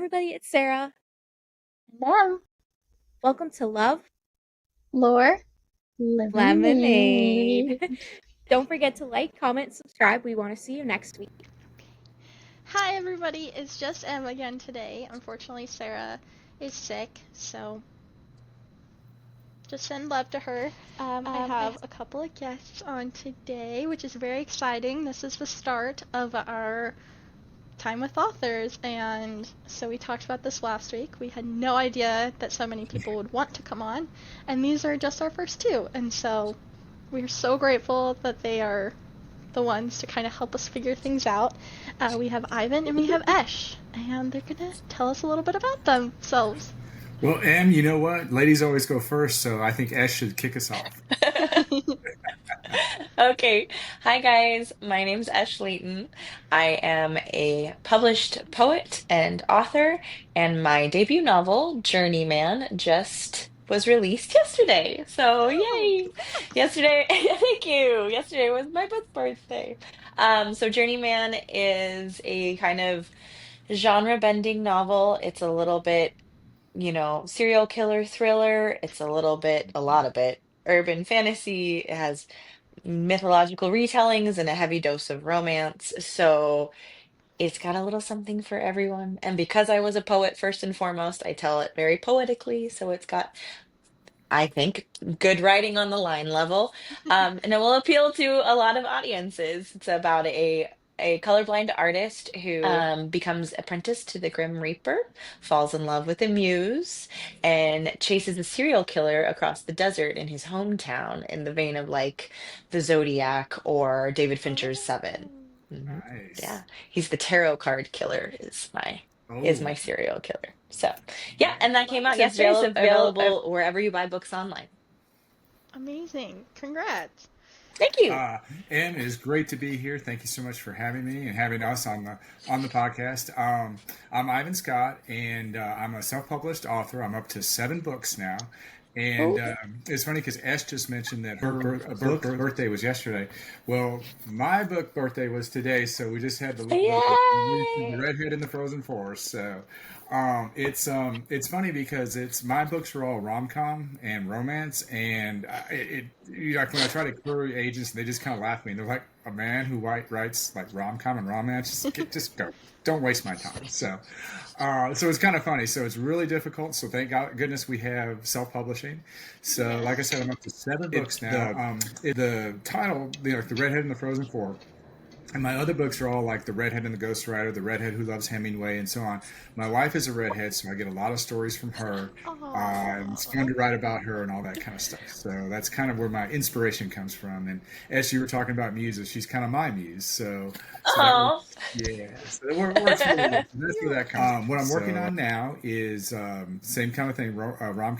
everybody, it's Sarah. Them. Welcome to Love Lore. Lemonade. Lemonade. Don't forget to like, comment, subscribe. We want to see you next week. Hi, everybody. It's just Em again today. Unfortunately, Sarah is sick, so just send love to her. I have a couple of guests on today, which is very exciting. This is the start of our time with authors, and so we talked about this last week. We had no idea that so many people would want to come on, and these are just our first two, and so we're so grateful that they are the ones to kind of help us figure things out. We have Ivan and we have Esh, and they're gonna tell us a little bit about themselves. Well, Em, you know what? Ladies always go first, so I think Ash should kick us off. Okay. Hi, guys. My name's ESH Leighton. I am a published poet and author, and my debut novel, Journeyman, just was released yesterday. So, Oh, yay! congrats! Yesterday, thank you. Yesterday was my birthday. So Journeyman is a kind of genre-bending novel. It's a little bit, serial killer thriller. It's a lot of it, urban fantasy. It has mythological retellings and a heavy dose of romance. So it's got a little something for everyone. And because I was a poet first and foremost, I tell it very poetically. So it's got, I think, good writing on the line level. And it will appeal to a lot of audiences. It's about a colorblind artist who becomes apprenticed to the Grim Reaper, falls in love with a muse, and chases a serial killer across the desert in his hometown in the vein of like the Zodiac or David Fincher's Seven. Oh, hmm Nice. Yeah, he's the tarot card killer is Oh, my serial killer. So yeah, and that came love out it. yesterday. It's available wherever you buy books online. Amazing. Congrats. Thank you. uh, Em, it is great to be here. Thank you so much for having me and having us on the podcast. I'm Ivan Scott, and I'm a self-published author. I'm up to 7 books now. And Oh, it's funny because Ash just mentioned that her book birthday was yesterday. Well, my book birthday was today, so we just had the release of the yay! Redhead in the Frozen Forest. So it's funny because it's my books are all rom com and romance, and like when I try to query agents, they just kind of laugh at me. They're like, a man who writes like rom com and romance, just go, don't waste my time. So it's kind of funny. So it's really difficult. So thank God, goodness we have self publishing. So like I Yes. said, I'm up to 7 books now. The title, the Redhead and the Frozen Forest. And my other books are all like The Redhead and the Ghost Rider, The Redhead Who Loves Hemingway, and so on. My wife is a redhead, so I get a lot of stories from her. And it's fun Oh. to write about her and all that kind of stuff. So that's kind of where my inspiration comes from. And as you were talking about muses, she's kind of my muse. So that Oh. works. Yeah, so that works really well. So that's where that comes from. What I'm working So on now is same kind of thing, rom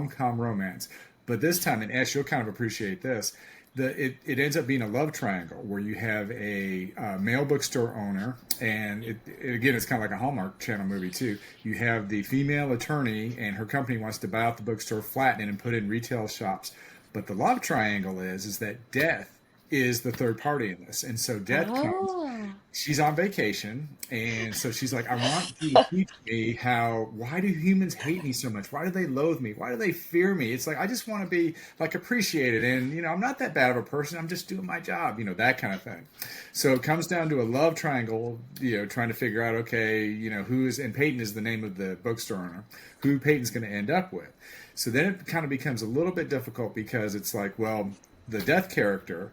com romance. But this time, and Ash, you'll kind of appreciate this, it ends up being a love triangle where you have a male bookstore owner, and again, it's kind of like a Hallmark Channel movie too. You have the female attorney, and her company wants to buy out the bookstore, flatten it, and put in retail shops. But the love triangle is that death is the third party in this, and so death comes. Oh. She's on vacation, and so she's like, I want you to teach me why do humans hate me so much? Why do they loathe me? Why do they fear me? It's like, I just want to be like appreciated, and I'm not that bad of a person. I'm just doing my job, that kind of thing. So it comes down to a love triangle, trying to figure out, okay, and Peyton is the name of the bookstore owner, who Peyton's going to end up with. So then it kind of becomes a little bit difficult because it's like, well, the death character,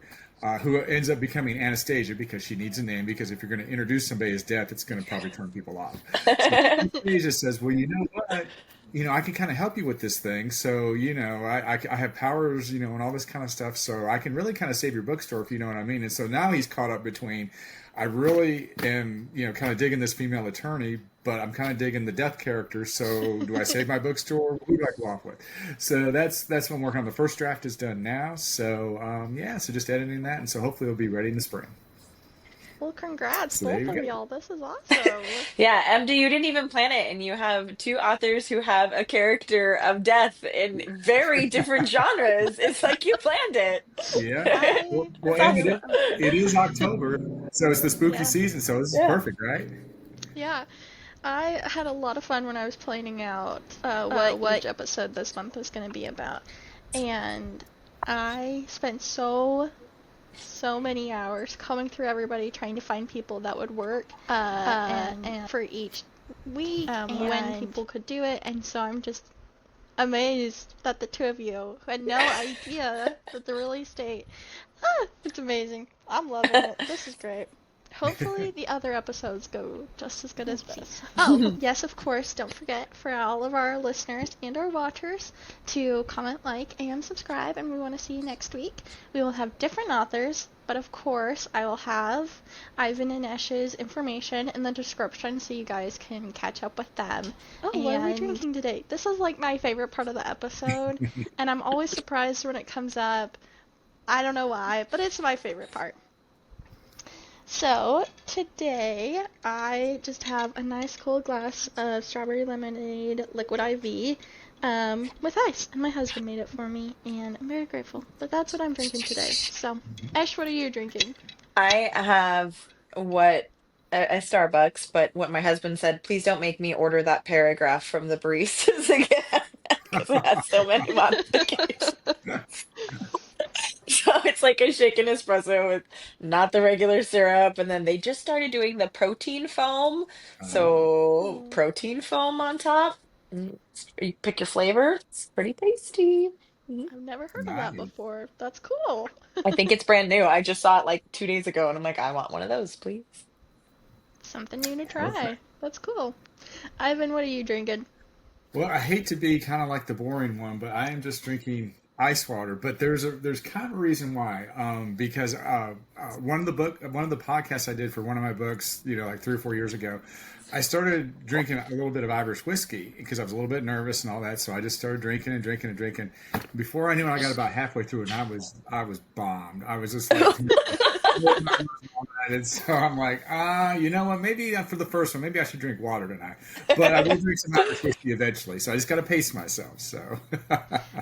who ends up becoming Anastasia because she needs a name. Because if you're going to introduce somebody as death, it's going to probably turn people off. So Anastasia says, "Well, you know what? I can kind of help you with this thing. So, I have powers, and all this kind of stuff. So I can really kind of save your bookstore if you know what I mean." And so now he's caught up between, I really am, kind of digging this female attorney, but I'm kind of digging the death character. So do I save my bookstore? Who do I go off with? So that's what I'm working on. The first draft is done now. So yeah, so just editing that, and so hopefully it'll be ready in the spring. Well, congrats, So there both you of go. y'all. This is awesome. Yeah, MD, you didn't even plan it, and you have two authors who have a character of death in very different genres. It's like you planned it. Yeah. Well, I well, That's and am awesome. it is amazed. October, so it's the spooky Yeah. season. So this is Yeah. perfect, right? Yeah. I had a lot of fun when I was planning out what each episode this month was going to be about. And I spent so many hours combing through everybody trying to find people that would work and for each week when people could do it. And so I'm just amazed that the two of you who had no idea that the release date. It's amazing. I'm loving it. This is great. Hopefully the other episodes go just as good as this. Oh, yes, of course, don't forget for all of our listeners and our watchers to comment, like, and subscribe, and we want to see you next week. We will have different authors, but of course I will have Ivan and Esh's information in the description so you guys can catch up with them. Oh, what are we drinking today? This is like my favorite part of the episode, and I'm always surprised when it comes up. I don't know why, but it's my favorite part. So, today I just have a nice cold glass of strawberry lemonade liquid IV with ice, and my husband made it for me, and I'm very grateful. But that's what I'm drinking today. So, Ash, what are you drinking? I have what a Starbucks, but what my husband said, please don't make me order that paragraph from the baristas again because it has so many modifications. So it's like a shaken espresso with not the regular syrup. And then they just started doing the protein foam. So protein foam on top. You pick your flavor. It's pretty tasty. Mhm. I've never heard of that Nice. before. That's cool. I think it's brand new. I just saw it like 2 days ago and I'm like, I want one of those, please. Something new to try. Perfect. That's cool. Ivan, what are you drinking? Well, I hate to be kind of like the boring one, but I am just drinking ice water. But there's kind of a reason why. Because one of the podcasts I did for one of my books, like 3 or 4 years ago, I started drinking a little bit of Irish whiskey because I was a little bit nervous and all that. So I just started drinking and drinking and drinking. Before I knew it, I got about halfway through, and I was bombed. I was just like. And so I'm like, you know what? Maybe for the first one, maybe I should drink water tonight. But I will drink some Irish whiskey eventually. So I just got to pace myself. So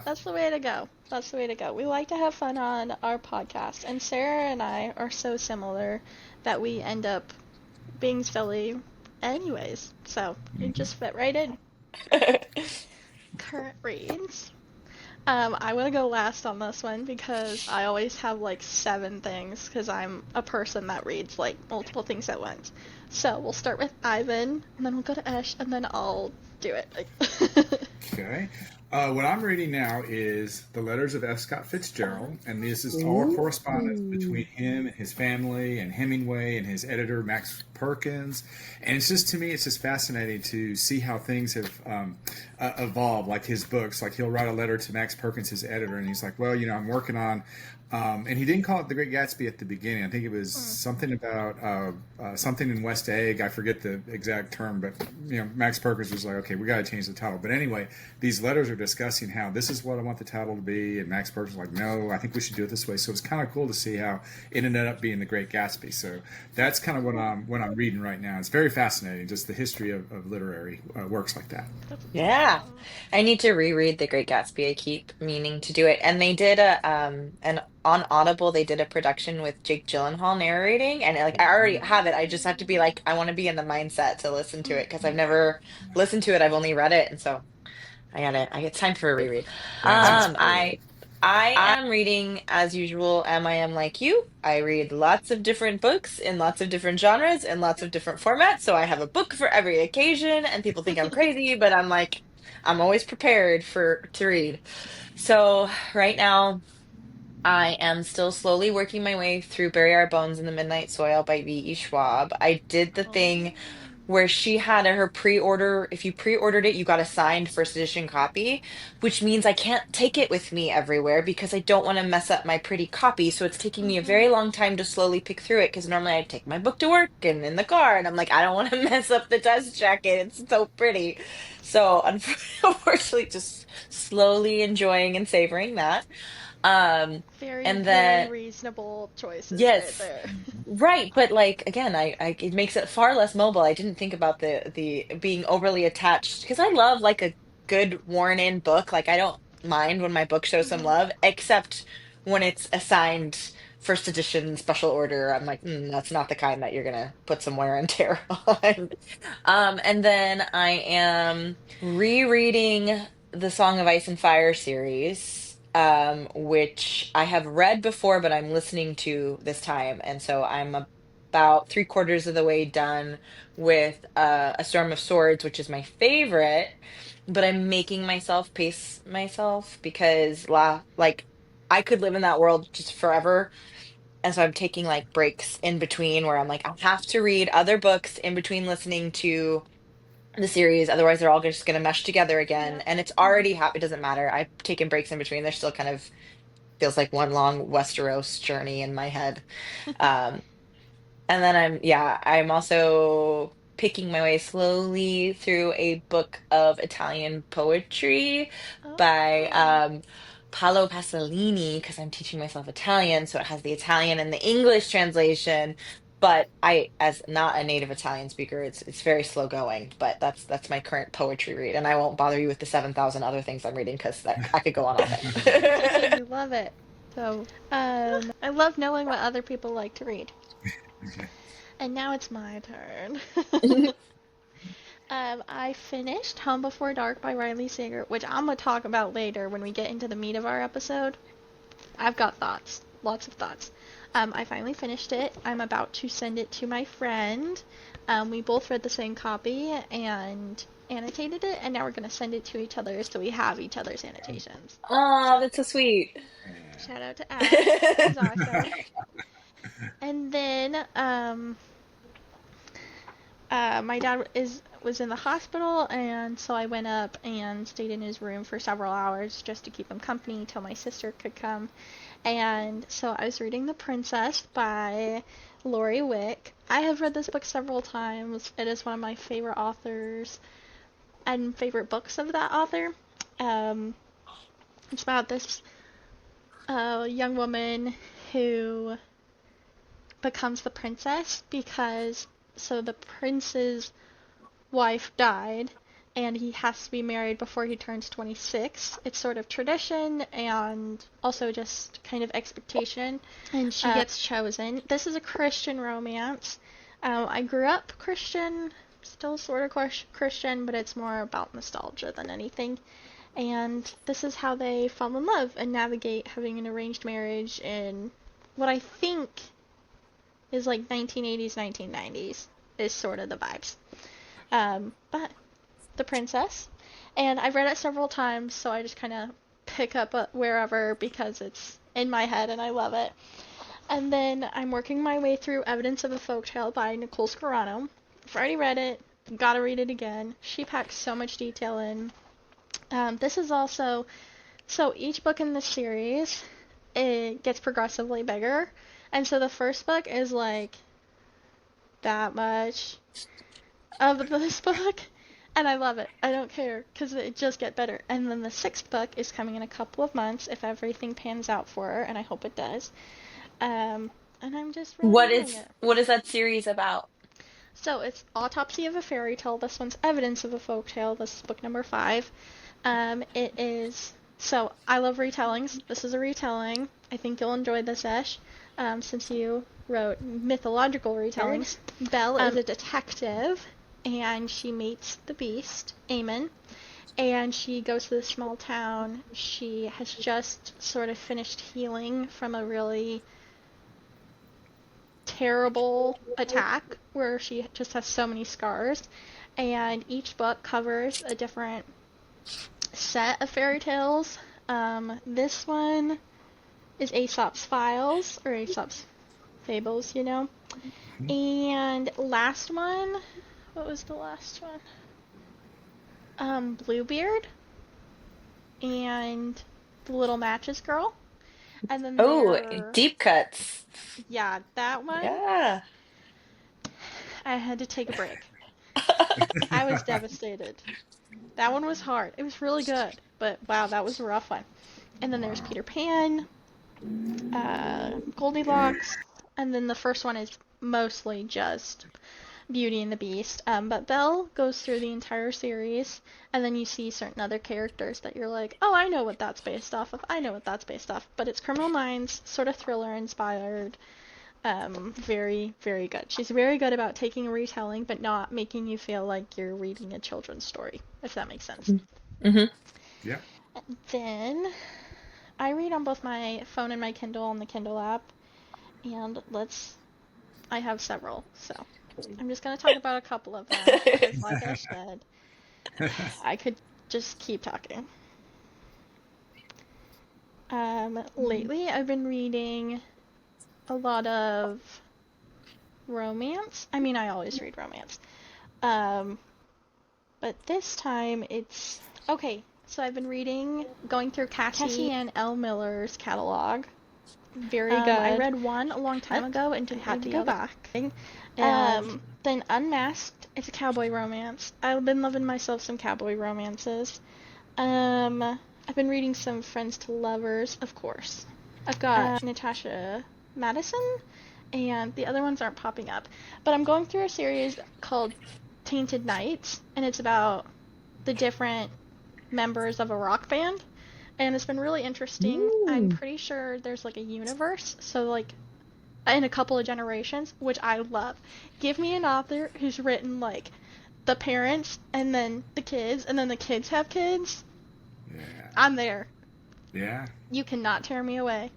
That's the way to go. That's the way to go. We like to have fun on our podcast, and Sarah and I are so similar that we end up being silly anyways. So it just fit right in. Current reads. I want to go last on this one because I always have like 7 things because I'm a person that reads like multiple things at once. So we'll start with Ivan, and then we'll go to Ash, and then I'll do it. okay. What I'm reading now is The Letters of F. Scott Fitzgerald, and this is all correspondence between him and his family and Hemingway and his editor, Max Perkins. And it's just, to me, it's just fascinating to see how things have evolved, like his books. Like he'll write a letter to Max Perkins, his editor, and he's like, well, I'm working on and he didn't call it The Great Gatsby at the beginning. I think it was something about something in West Egg. I forget the exact term, but Max Perkins was like, "Okay, we got to change the title." But anyway, these letters are discussing how this is what I want the title to be, and Max Perkins was like, "No, I think we should do it this way." So it's kind of cool to see how it ended up being The Great Gatsby. So that's kind of what I'm reading right now. It's very fascinating, just the history of literary works like that. Yeah. I need to reread The Great Gatsby. I keep meaning to do it. And they did an on Audible, they did a production with Jake Gyllenhaal narrating, and like I already have it. I just have to be like, I want to be in the mindset to listen to it because I've never listened to it. I've only read it, and so I get time for a reread. That's cool. I am reading as usual, am like you. I read lots of different books in lots of different genres and lots of different formats. So I have a book for every occasion, and people think I'm crazy, but I'm like, I'm always prepared to read. So right now I am still slowly working my way through Bury Our Bones in the Midnight Soil by V.E. Schwab. I did the thing where she had her pre-order. If you pre-ordered it, you got a signed first edition copy, which means I can't take it with me everywhere because I don't want to mess up my pretty copy. So it's taking me a very long time to slowly pick through it because normally I take my book to work and in the car, and I'm like, I don't want to mess up the dust jacket. It's so pretty. So unfortunately, just slowly enjoying and savoring that. Very, And very then reasonable choices right yes, there. right, but like again, I it makes it far less mobile. I didn't think about the being overly attached because I love like a good worn in book. Like I don't mind when my book shows some love, except when it's assigned first edition special order. I'm like, that's not the kind that you're gonna put some wear and tear on. And then I am rereading the Song of Ice and Fire series, which I have read before, but I'm listening to this time. And so I'm about three-quarters of the way done with A Storm of Swords, which is my favorite, but I'm making myself pace myself because like I could live in that world just forever. And so I'm taking like breaks in between where I'm like, I have to read other books in between listening to the series. Otherwise, they're all just going to mesh together again. Yeah. And it's already it doesn't matter. I've taken breaks in between. They're still kind of feels like one long Westeros journey in my head. Um, and then I'm also picking my way slowly through a book of Italian poetry by Oh. Paolo Pasolini because I'm teaching myself Italian, so it has the Italian and the English translation. But as not a native Italian speaker, it's very slow going. But that's my current poetry read, and I won't bother you with the 7,000 other things I'm reading because I could go on all It's okay, day. we love it. So, I love knowing what other people like to read. Okay. And now it's my turn. I finished Home Before Dark by Riley Sager, which I'm gonna talk about later when we get into the meat of our episode. I've got thoughts, lots of thoughts. I finally finished it. I'm about to send it to my friend. We both read the same copy and annotated it, and now we're gonna send it to each other so we have each other's annotations. Oh, So, that's so sweet. shout out to Ash. He's awesome. And then, my dad was in the hospital, and so I went up and stayed in his room for several hours just to keep him company till my sister could come. And so I was reading The Princess by Lori Wick. I have read this book several times. It is one of my favorite authors and favorite books of that author. Um, it's about this young woman who becomes the princess because the prince's wife died and he has to be married before he turns 26. It's sort of tradition and also just kind of expectation, and she gets chosen. This is a Christian romance. I grew up Christian, still sort of Christian, but it's more about nostalgia than anything. And this is how they fall in love and navigate having an arranged marriage in what I think is like 1980s, 1990s is sort of the vibes. But The Princess, and I've read it several times, so I just kind of pick up wherever because it's in my head and I love it. And then I'm working my way through Evidence of a Folktale by Nicole Scarano. I've already read it, gotta read it again. She packs so much detail in. This is also, so each book in the series, it gets progressively bigger. And so the first book is like that much of this book, and I love it. I don't care, because it just gets better. And then the sixth book is coming in a couple of months if everything pans out for her, and I hope it does. And I'm just really loving it. What is that series about? So it's Autopsy of a Fairy Tale. This one's Evidence of a Folktale. This is book number 5. It is, so I love retellings. This is a retelling. I think you'll enjoy this, Esh, since you wrote mythological retellings. Belle is a detective, and she meets the beast, Aemon, and she goes to this small town. She has just sort of finished healing from a really terrible attack where she just has so many scars, and each book covers a different set of fairy tales. This one is Aesop's Files, or Aesop's Fables, you know. And last one, what was the last one? Bluebeard and the Little Matches Girl. And then Oh, there, deep cuts. yeah, that one, Yeah. I had to take a break. I was devastated. That one was hard. It was really good, but wow, that was a rough one. And then there's Peter Pan, Goldilocks, and then the first one is mostly just Beauty and the Beast. But Belle goes through the entire series, and then you see certain other characters that you're like, oh, I know what that's based off of. I know what that's based off. But it's Criminal Minds, sort of thriller inspired. Very, very good. She's very good about taking a retelling, but not making you feel like you're reading a children's story, if that makes sense. Mm-hmm. Yeah. Then I read on both my phone and my Kindle on the Kindle app, and I have several, so I'm just going to talk about a couple of them, because like I said, I could just keep talking. Lately I've been reading a lot of romance. I mean, I always read romance. But this time it's... Okay, so I've been going through Cassie and L. Miller's catalog. Very good. I read one a long time ago and had to go back. Then Unmasked, it's a cowboy romance. I've been loving myself some cowboy romances. I've been reading some Friends to Lovers, of course. I've got Natasha Madison, and the other ones aren't popping up. But I'm going through a series called Tainted Nights, and it's about the different members of a rock band. And it's been really interesting. Ooh. I'm pretty sure there's like a universe, so like in a couple of generations, which I love. Give me an author who's written like the parents and then the kids and then the kids have kids. Yeah. I'm there. Yeah. You cannot tear me away.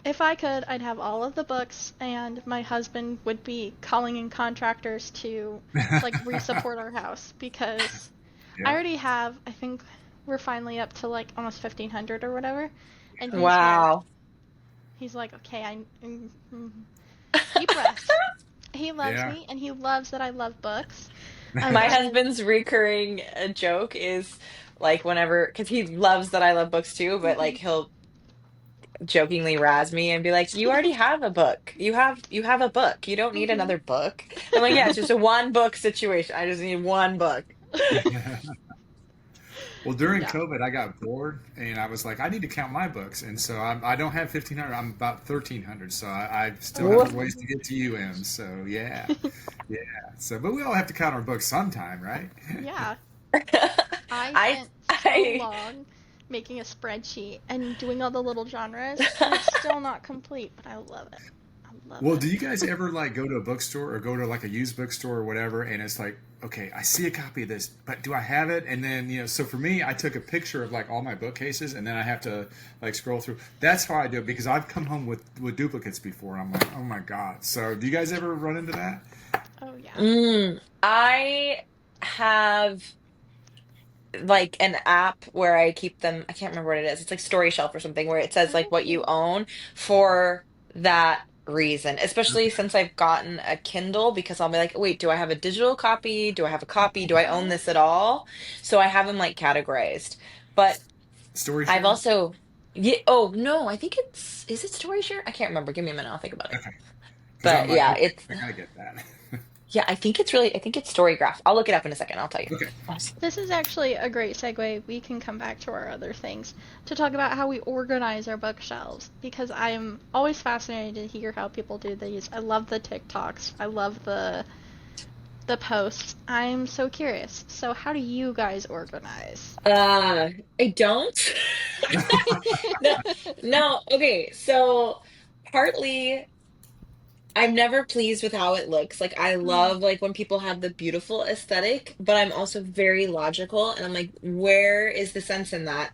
If I could, I'd have all of the books, and my husband would be calling in contractors to like re-support our house, because I already have, I think we're finally up to like almost 1,500 or whatever, and Wow. he's like, okay, deep breaths. He loves me, and he loves that I love books. My husband's recurring joke is like whenever, because he loves that I love books too, but like he'll jokingly razz me and be like, "You already have a book. You have a book. You don't need another book." I'm like, "Yeah, it's just a one book situation. I just need one book." Well, during COVID, I got bored, and I was like, I need to count my books, and so I don't have 1,500. I'm about 1,300, so I still have a ways to get to you, Em. So yeah, yeah. So, but we all have to count our books sometime, right? Yeah. I I spent so I long making a spreadsheet and doing all the little genres, and it's still not complete, but I love it. I love Well, it. do you guys ever like go to a bookstore or go to like a used bookstore or whatever, and it's like, okay, I see a copy of this, but do I have it? And then, so for me, I took a picture of like all my bookcases, and then I have to like scroll through. That's how I do it, because I've come home with duplicates before, and I'm like, oh my God. So do you guys ever run into that? Oh, yeah. I have like an app where I keep them. I can't remember what it is. It's like Story Shelf or something, where it says like what you own for that reason, especially since I've gotten a Kindle, because I'll be like, wait, do I have a digital copy? Do I have a copy? Do I own this at all? So I have them like categorized. But Story I've share? also, yeah, oh no, I think is it Story Share? I can't remember. Give me a minute, I'll think about it. Okay. Because I'm But like, yeah, okay, it's I gotta get that. yeah, I think it's Storygraph. I'll look it up in a second. I'll tell you. Okay. This is actually a great segue. We can come back to our other things to talk about how we organize our bookshelves, because I am always fascinated to hear how people do these. I love the TikToks. I love the posts. I'm so curious. So how do you guys organize? I don't. No, no. Okay, so partly I'm never pleased with how it looks. Like I love like when people have the beautiful aesthetic, but I'm also very logical, and I'm like, where is the sense in that?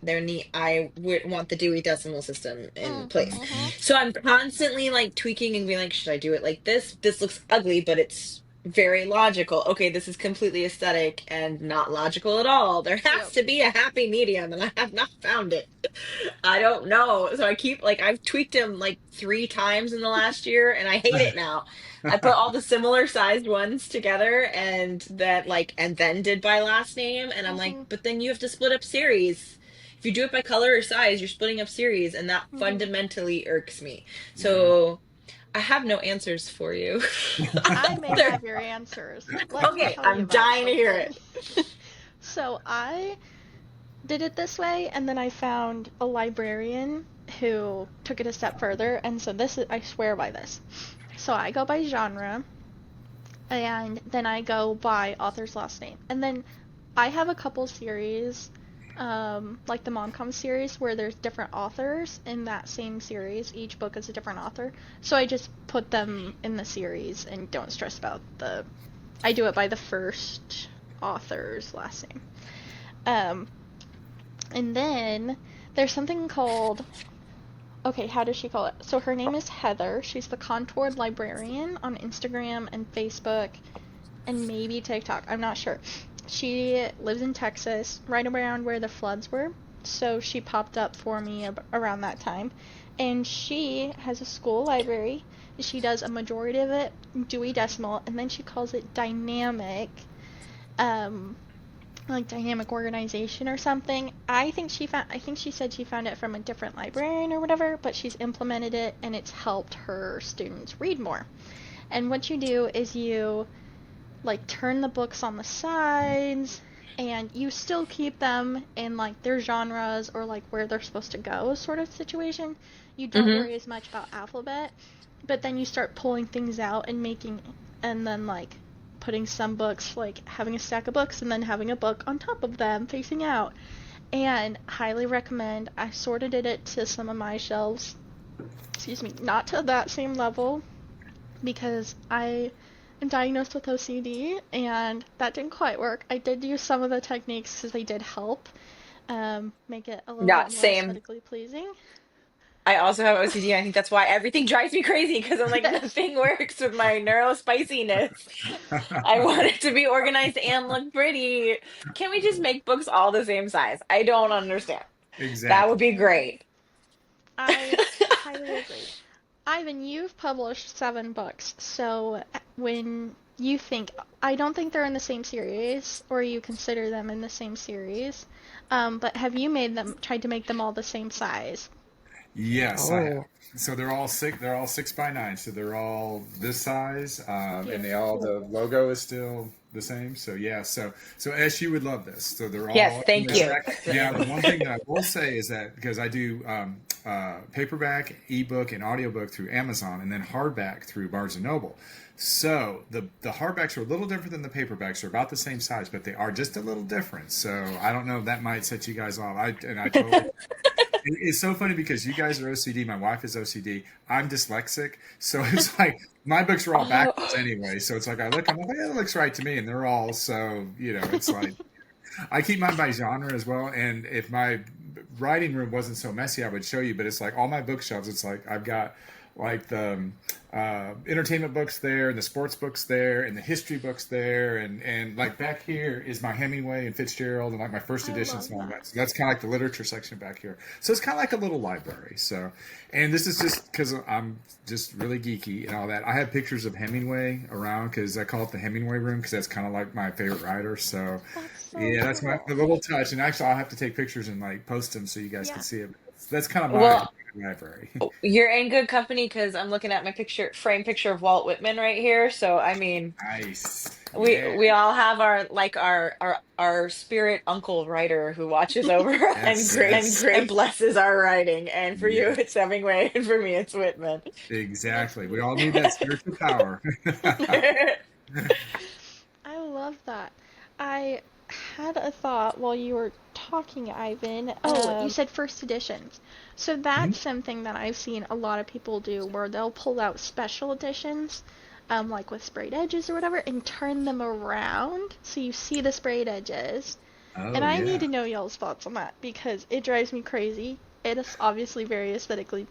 I would want the Dewey Decimal System in place. So I'm constantly like tweaking and being like, should I do it like this? This looks ugly, but it's very logical. Okay, this is completely aesthetic and not logical at all. There has Yep. to be a happy medium, and I have not found it. I don't know. So I keep like I've tweaked him like 3 times in the last year, and I hate it now. I put all the similar sized ones together, and then did by last name, and I'm like, but then you have to split up series. If you do it by color or size, you're splitting up series, and that fundamentally irks me. So I have no answers for you. I may have your answers. Let me Okay, tell you I'm about dying to hear it. something. So I did it this way, and then I found a librarian who took it a step further, and so I swear by this. So I go by genre, and then I go by author's last name. And then I have a couple series, like the Momcom series, where there's different authors in that same series. Each book is a different author. So I just put them in the series and don't stress about I do it by the first author's last name. Um, and then there's something called, okay, how does she call it? So her name is Heather. She's the Contoured Librarian on Instagram and Facebook and maybe TikTok. I'm not sure. She lives in Texas, right around where the floods were. So she popped up for me around that time. And she has a school library. She does a majority of it Dewey Decimal, and then she calls it dynamic, um, like dynamic organization or something. I think she said she found it from a different librarian or whatever, but she's implemented it and it's helped her students read more. And what you do is you like turn the books on the sides and you still keep them in like their genres or like where they're supposed to go sort of situation. You don't Hmm. worry as much about alphabet, but then you start pulling things out and making, and then like putting some books, like having a stack of books and then having a book on top of them facing out. And highly recommend. I sorted it to some of my shelves, excuse me, not to that same level because I am diagnosed with OCD and that didn't quite work. I did use some of the techniques because they did help make it a little Yeah, bit more same. aesthetically pleasing. I also have OCD. I think that's why everything drives me crazy because I'm like, nothing works with my neuro spiciness. I want it to be organized and look pretty. Can we just make books all the same size? I don't understand. That would Exactly. be I agree. great. I highly agree. Ivan, you've published 7 books, so when you think, I don't think they're in the same series, or you consider them in the same series, but have you tried to make them all the same size? Yes, I have. Oh. So they're all six. They're all 6 by 9. So they're all this size, and they all Beautiful. the logo is still the same. So yeah. So Ash, you would love this. So they're Yes, all in thank this you. stack. Now, the one thing that I will say is that because I do paperback, ebook, and audiobook through Amazon, and then hardback through Barnes and Noble. So the hardbacks are a little different than the paperbacks. They're about the same size, but they are just a little different. So I don't know if that might set you guys off. I totally it's so funny because you guys are OCD. My wife is OCD. I'm dyslexic, so it's like my books are all backwards Oh. anyway. So it's like I look, I'm like, yeah, it looks right to me, and they're all so it's like I keep mine by genre as well. And if my writing room wasn't so messy, I would show you. But it's like all my bookshelves. It's like I've got like the entertainment books there, and the sports books there, and the history books there, and like back here is my Hemingway and Fitzgerald, and like my first I editions love and all that. that. So that's kind of like the literature section back here. So it's kind of like a little library. So, and this is just because I'm just really geeky and all that. I have pictures of Hemingway around because I call it the Hemingway room because that's kind of like my favorite writer. So That's so yeah, that's my the cool. little touch. And actually, I'll have to take pictures and like post them so you guys can Yeah. see it. That's kind of my Well, library. you're in good company because I'm looking at my frame picture of Walt Whitman right here. So I mean, Nice. we Yeah. we all have our spirit uncle writer who watches over and Yes. grades Yes. and blesses our writing. And for you, Yeah. it's Hemingway, and for me, it's Whitman. That's Exactly. We all need beautiful. that spiritual power. I love that. I had a thought while you were talking, Ivan. Oh, you said first editions. So Mhm. that's something that I've seen a lot of people do where they'll pull out special editions, like with sprayed edges or whatever, and turn them around so you see the sprayed edges. And Oh I need yeah. to know y'all's thoughts on that because it drives me crazy. It is obviously very aesthetically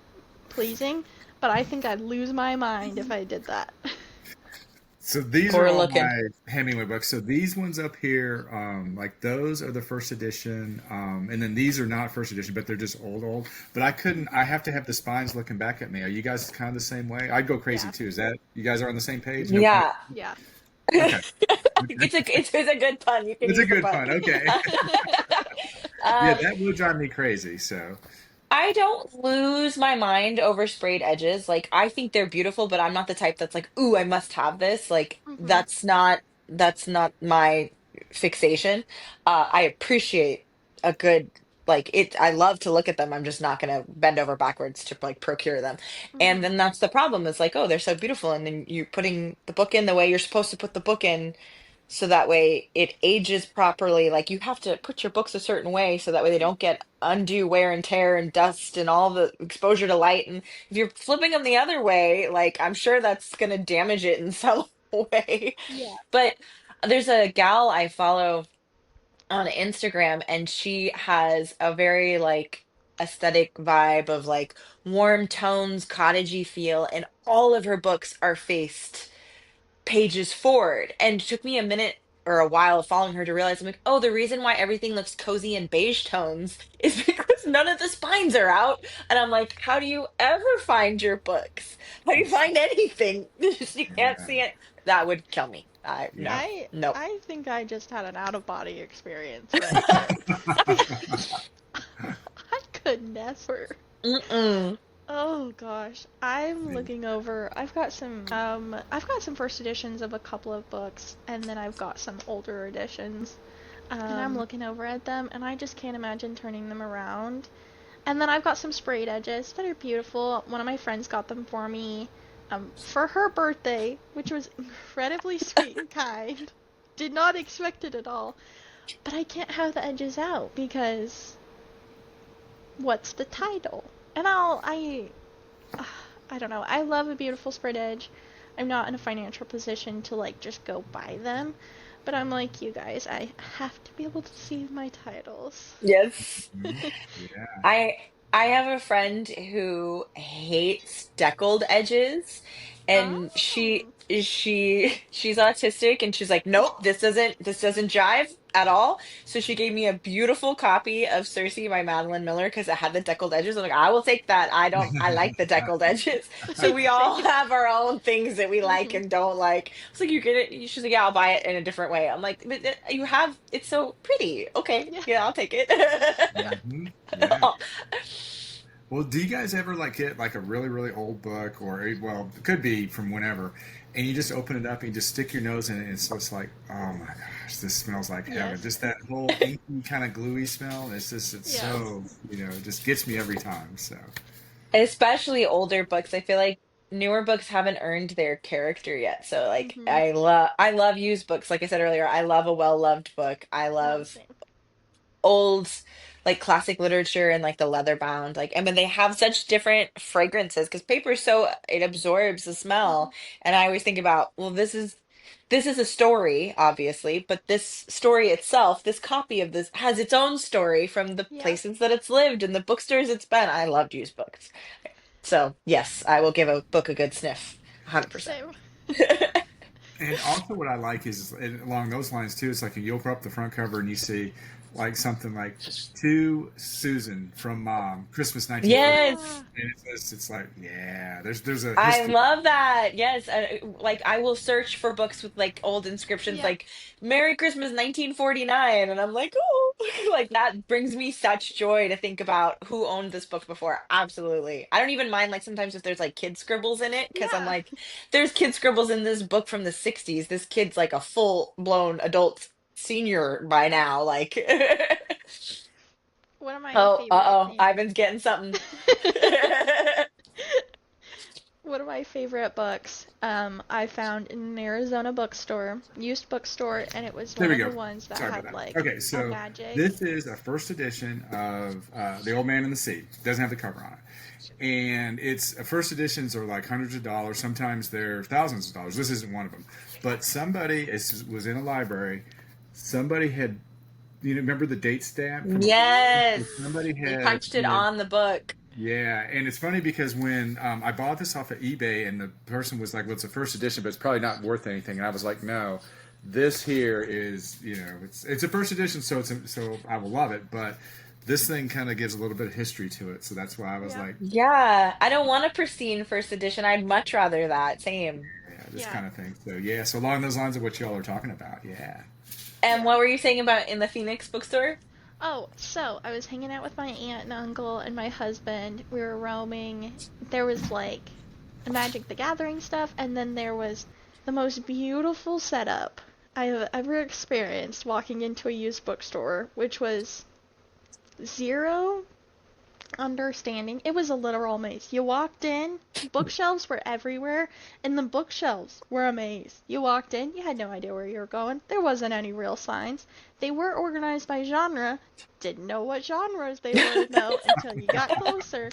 pleasing, but I think I'd lose my mind if I did that. So these are We're all looking. my Hemingway books. So these ones up here, like those are the first edition, and then these are not first edition, but they're just old. But I couldn't. I have to have the spines looking back at me. Are you guys kind of the same way? I'd go crazy Yeah, too. Is that you guys are on the same page? No pun. Yeah. yeah. Okay. It's a good pun. You can It's a use the good pun. pun. Okay. Yeah, Um, that will drive me crazy. So. I don't lose my mind over sprayed edges. Like I think they're beautiful, but I'm not the type that's like, "Ooh, I must have this." Like Mhm. that's not my fixation. I appreciate a good like it, I love to look at them. I'm just not going to bend over backwards to like procure them. And Mhm. then that's the problem. Is like, oh, they're so beautiful, and then you're putting the book in the way you're supposed to put the book in, so that way it ages properly. Like you have to put your books a certain way so that way they don't get undue wear and tear and dust and all the exposure to light. And if you're flipping them the other way, like I'm sure that's going to damage it in some way. Yeah. But there's a gal I follow on Instagram, and she has a very like aesthetic vibe of like warm tones, cottagey feel, and all of her books are faced pages forward. And it took me a minute or a while of following her to realize I'm like, oh, the reason why everything looks cozy in beige tones is because none of the spines are out. And I'm like, how do you ever find your books? How do you find anything? You can't Yeah. see it. That would kill me. I Yeah. no, I no. I think I just had an out of body experience right there. Because I could never. Mm-mm. Oh gosh, I'm looking over. I've got some first editions of a couple of books, and then I've got some older editions. And I'm looking over at them, and I just can't imagine turning them around. And then I've got some sprayed edges that are beautiful. One of my friends got them for me, for her birthday, which was incredibly sweet and kind. Did not expect it at all. But I can't have the edges out because what's the title? And I don't know. I love a beautiful spread edge. I'm not in a financial position to like just go buy them, but I'm like you guys. I have to be able to see my titles. Yes. Mhm. Yeah. I I have a friend who hates deckled edges, and Oh. she's autistic, and she's like, nope, this doesn't jive at all. So she gave me a beautiful copy of Circe by Madeline Miller because it had the deckled edges. I'm like, I will take that. I like the deckled edges. So we all Same. have our own things that we like Mhm. and don't like. It's like you get it. She's like, yeah, I'll buy it in a different way. I'm like, but you have it's so pretty. Okay, Yeah. yeah, I'll take it. Yeah. Yeah. Well, do you guys ever like get like a really, really old book, or well, it could be from whenever, and you just open it up and you just stick your nose in it, and it's just like, oh my gosh, this smells like heaven. Yes. Just that whole inky kind of gluey smell. It's Yes. so, it just gets me every time. So, Especially older books. I feel like newer books haven't earned their character yet. So like Mhm. I love used books. Like I said earlier, I love a well-loved book. I Oh, love same. old like classic literature and like the leather bound. Like I mean they have such different fragrances because paper is so it absorbs the smell. Mhm. And I always think about, well, this is a story, obviously, but this story itself, this copy of this has its own story from the Yeah. places that it's lived and the bookstores it's been. I loved used books. So, yes, I will give a book a good sniff. 100%. Same. and also what I like is and along those lines too. It's like you open up the front cover and you see like something like to Susan from Mom, Christmas 1930. Yes. Ah. And it's like, yeah, there's a I history. love that. Yes, like I will search for books with like old inscriptions Yeah. like Merry Christmas 1949, and I'm like, "Oh." Like that brings me such joy to think about who owned this book before. Absolutely. I don't even mind like sometimes if there's like kid scribbles in it because I'm Yeah. like there's kid scribbles in this book from the 60s. This kid's like a full-blown adult senior by now, like One of my Oh, favorite uh-oh, things. Ivan's getting something. One of my favorite books I found in an Arizona bookstore, used bookstore, and it was There one we of the go. ones that Sorry about had that. like Okay, a so magic. this is a first edition of The Old Man and the Sea. Doesn't have the cover on it. And it's first editions are like hundreds of dollars. Sometimes they're thousands of dollars. This isn't one of them. But was in a library. Somebody had, remember the date stamp from a Yes. somebody They had, punched it on the book. yeah, and it's funny because when I bought this off of eBay, and the person was like, "Well, it's a first edition, but it's probably not worth anything," and I was like, "No, this here is, it's a first edition, so I will love it, but this thing kind of gives a little bit of history to it, so that's why I was Yeah. like, Yeah, I don't want a pristine first edition. I'd much rather that. Same. yeah, this Yeah. kind of thing." So yeah, so along those lines of what y'all are talking about, yeah. And Yeah. what were you saying about in the Phoenix bookstore? Oh, so I was hanging out with my aunt and uncle and my husband. We were roaming. There was like Magic the Gathering stuff, and then there was the most beautiful setup I have ever experienced walking into a used bookstore, which was zero understanding. It was a literal maze. You walked in, bookshelves were everywhere, and the bookshelves were a maze. You walked in, you had no idea where you were going. There wasn't any real signs. They were organized by genre. Didn't know what genres they were, though, until you got closer.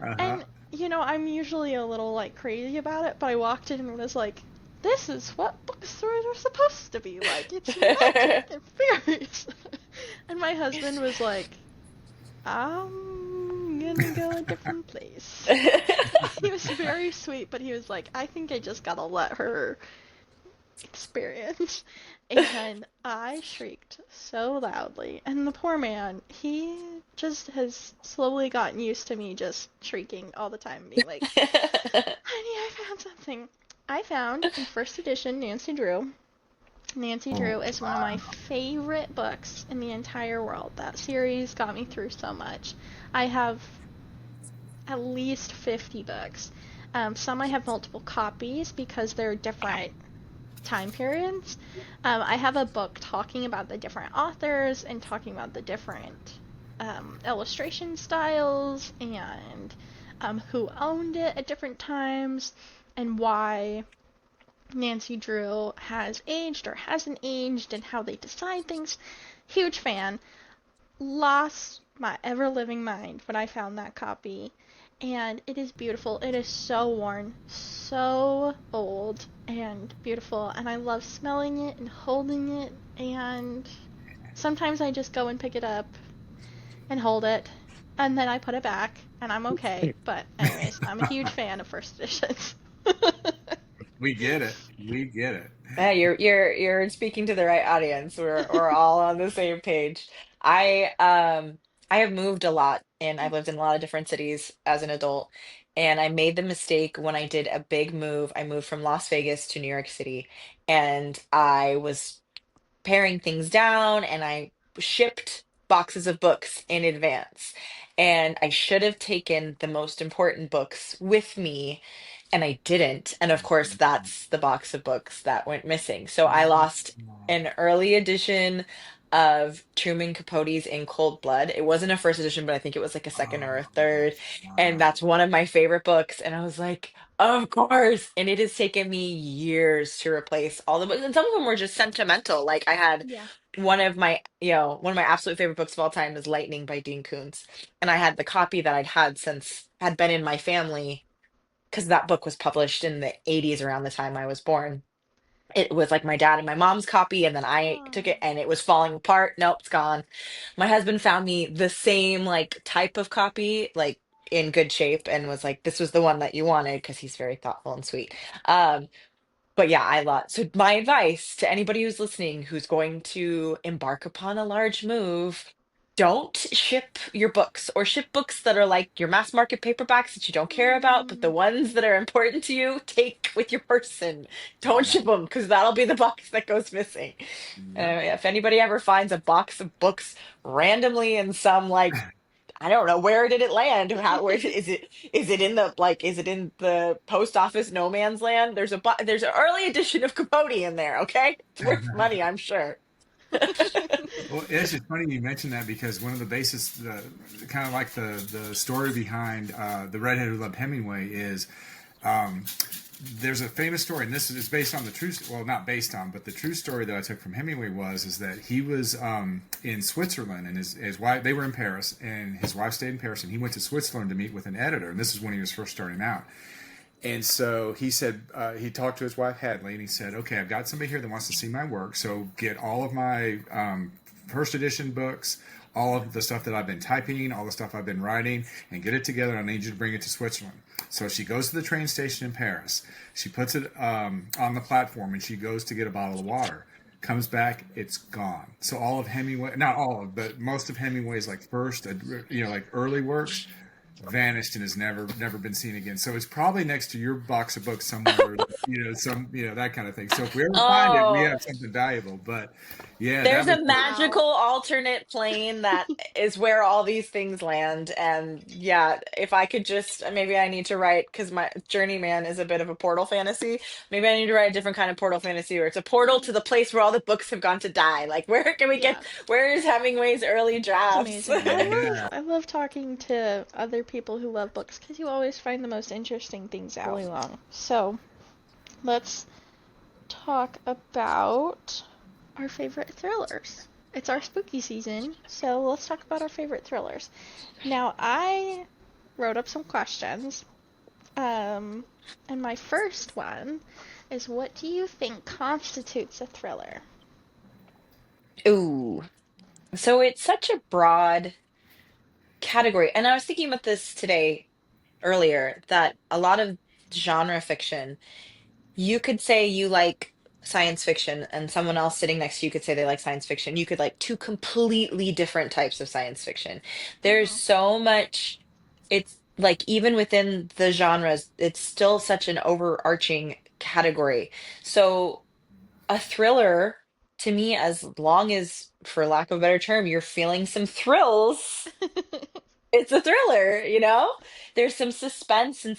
Uh-huh. And, I'm usually a little, crazy about it, but I walked in and was like, this is what bookstores are supposed to be like. It's magic and fairies. And my husband was like, I'm gonna go a different place. He was very sweet, but he was like, I think I just gotta let her experience. And I shrieked so loudly. And the poor man, he just has slowly gotten used to me just shrieking all the time, being like, honey, I found something. I found in first edition Nancy Drew. Nancy Oh, Drew is one of my favorite books in the entire world. That series got me through so much. I have at least 50 books. Some I have multiple copies because they're different time periods. I have a book talking about the different authors and talking about the different illustration styles and who owned it at different times and why Nancy Drew has aged or hasn't aged and how they decide things. Huge fan. Lost my ever living mind when I found that copy. And it is beautiful. It is so worn, so old and beautiful. And I love smelling it and holding it. And sometimes I just go and pick it up and hold it. And then I put it back and I'm okay. But anyways, I'm a huge fan of first editions. we get it. We get it. Yeah, you're speaking to the right audience. We're all on the same page. I have moved a lot and I've lived in a lot of different cities as an adult. And I made the mistake when I did a big move. I moved from Las Vegas to New York City and I was paring things down and I shipped boxes of books in advance. And I should have taken the most important books with me, and I didn't. And of course, that's the box of books that went missing. So I lost an early edition of Truman Capote's In Cold Blood. It wasn't a first edition, but I think it was like a second or a third. And Wow. that's one of my favorite books. And I was like, of course. And it has taken me years to replace all the books. And some of them were just sentimental. Like I had Yeah. one of my absolute favorite books of all time is Lightning by Dean Koontz. And I had the copy that I'd had since had been in my family because that book was published in the 80s around the time I was born. It was like my dad and my mom's copy, and then I took Oh. it and it was falling apart. Nope, it's gone. My husband found me the same like type of copy, like in good shape, and was like, this was the one that you wanted because he's very thoughtful and sweet. Um, but yeah, I love. So my advice to anybody who's listening who's going to embark upon a large move, don't ship your books or ship books that are like your mass market paperbacks that you don't care about, but the Mm. ones that are important to you, take with your person. Don't Yep. ship them because that'll be the box that goes missing. Yep. If anybody ever finds a box of books randomly in some like I don't know, where did it land? How where is it? Is it in the like? Is it in the post office no man's land? There's an early edition of Capote in there. Okay, it's worth money, I'm sure. Well, it's just funny you mentioned that because one of the basis, the kind of like the story behind the redhead who loved Hemingway is um, there's a famous story, and this is based on the true, well, not based on, but the true story that I took from Hemingway is that he was in Switzerland, and his wife, they were in Paris, and his wife stayed in Paris, and he went to Switzerland to meet with an editor, and this is when he was first starting out. And so he said, he talked to his wife Hadley, and he said, "Okay, I've got somebody here that wants to see my work. So get all of my first edition books, all of the stuff that I've been typing, all the stuff I've been writing, and get it together. And I need you to bring it to Switzerland." So she goes to the train station in Paris. She puts it on the platform, and she goes to get a bottle of water. Comes back, it's gone. So all of Hemingway, not all of, but most of Hemingway's like first, like early works vanished and has never been seen again. So it's probably next to your box of books somewhere, that kind of thing. So if we ever find it, we Oh, have something valuable. But yeah, there's that was a Wow. magical alternate plane that is where all these things land. And yeah, if I could just, maybe I need to write, because my Journeyman is a bit of a portal fantasy. Maybe I need to write a different kind of portal fantasy where it's a portal to Mhm. the place where all the books have gone to die. Like, where can we Yeah, where is Hemingway's early it's drafts? amazing. yeah. I love talking to other people who love books because you always find the most interesting things out. Really long. So let's talk about our favorite thrillers. It's our spooky season, so let's talk about our favorite thrillers. Now, I wrote up some questions, and my first one is, what do you think constitutes a thriller? Ooh. So it's such a broad category. And I was thinking about this today earlier that a lot of genre fiction, you could say you like science fiction, and someone else sitting next to you could say they like science fiction. You could like two completely different types of science fiction. There's Mm-hmm. so much, it's like even within the genres, it's still such an overarching category. So a thriller, to me, as long as, for lack of a better term, you're feeling some thrills, it's a thriller, you know? There's some suspense and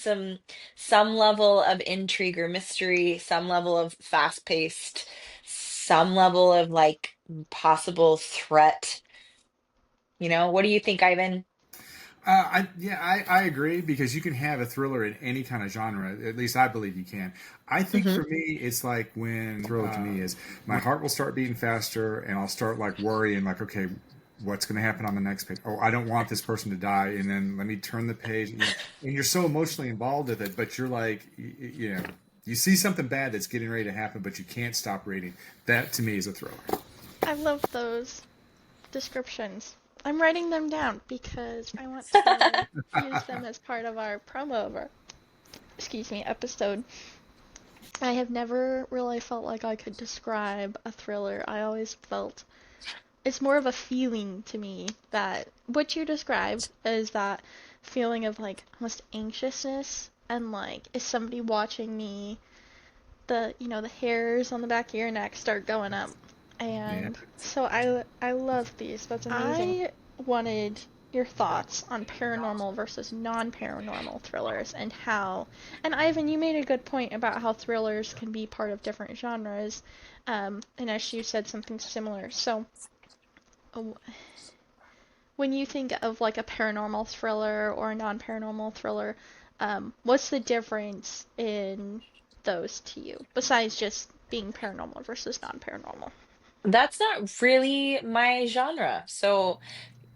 some level of intrigue or mystery, some level of fast-paced, some level of like possible threat. What do you think, Ivan? I agree because you can have a thriller in any kind of genre. At least I believe you can. I think Hmm. for me, it's like when thriller to me is my heart will start beating faster, and I'll start like worrying, like, okay, what's going to happen on the next page? Oh, I don't want this person to die, and then let me turn the page. And you're so emotionally involved with it, but you're like, you see something bad that's getting ready to happen, but you can't stop reading. That to me is a thriller. I love those descriptions. I'm writing them down because I want to use them as part of our promo of our, episode. I have never really felt like I could describe a thriller. I always felt it's more of a feeling to me that what you described is that feeling of like almost anxiousness and like is somebody watching me, the hairs on the back of your neck start going up. Yeah. And so I love these. That's amazing. I wanted your thoughts on paranormal versus non-paranormal thrillers and how, and Ivan, you made a good point about how thrillers can be part of different genres, and as you said something similar. So uh, when you think of like a paranormal thriller or a non-paranormal thriller, what's the difference in those to you besides just being paranormal versus non-paranormal? That's not really my genre. So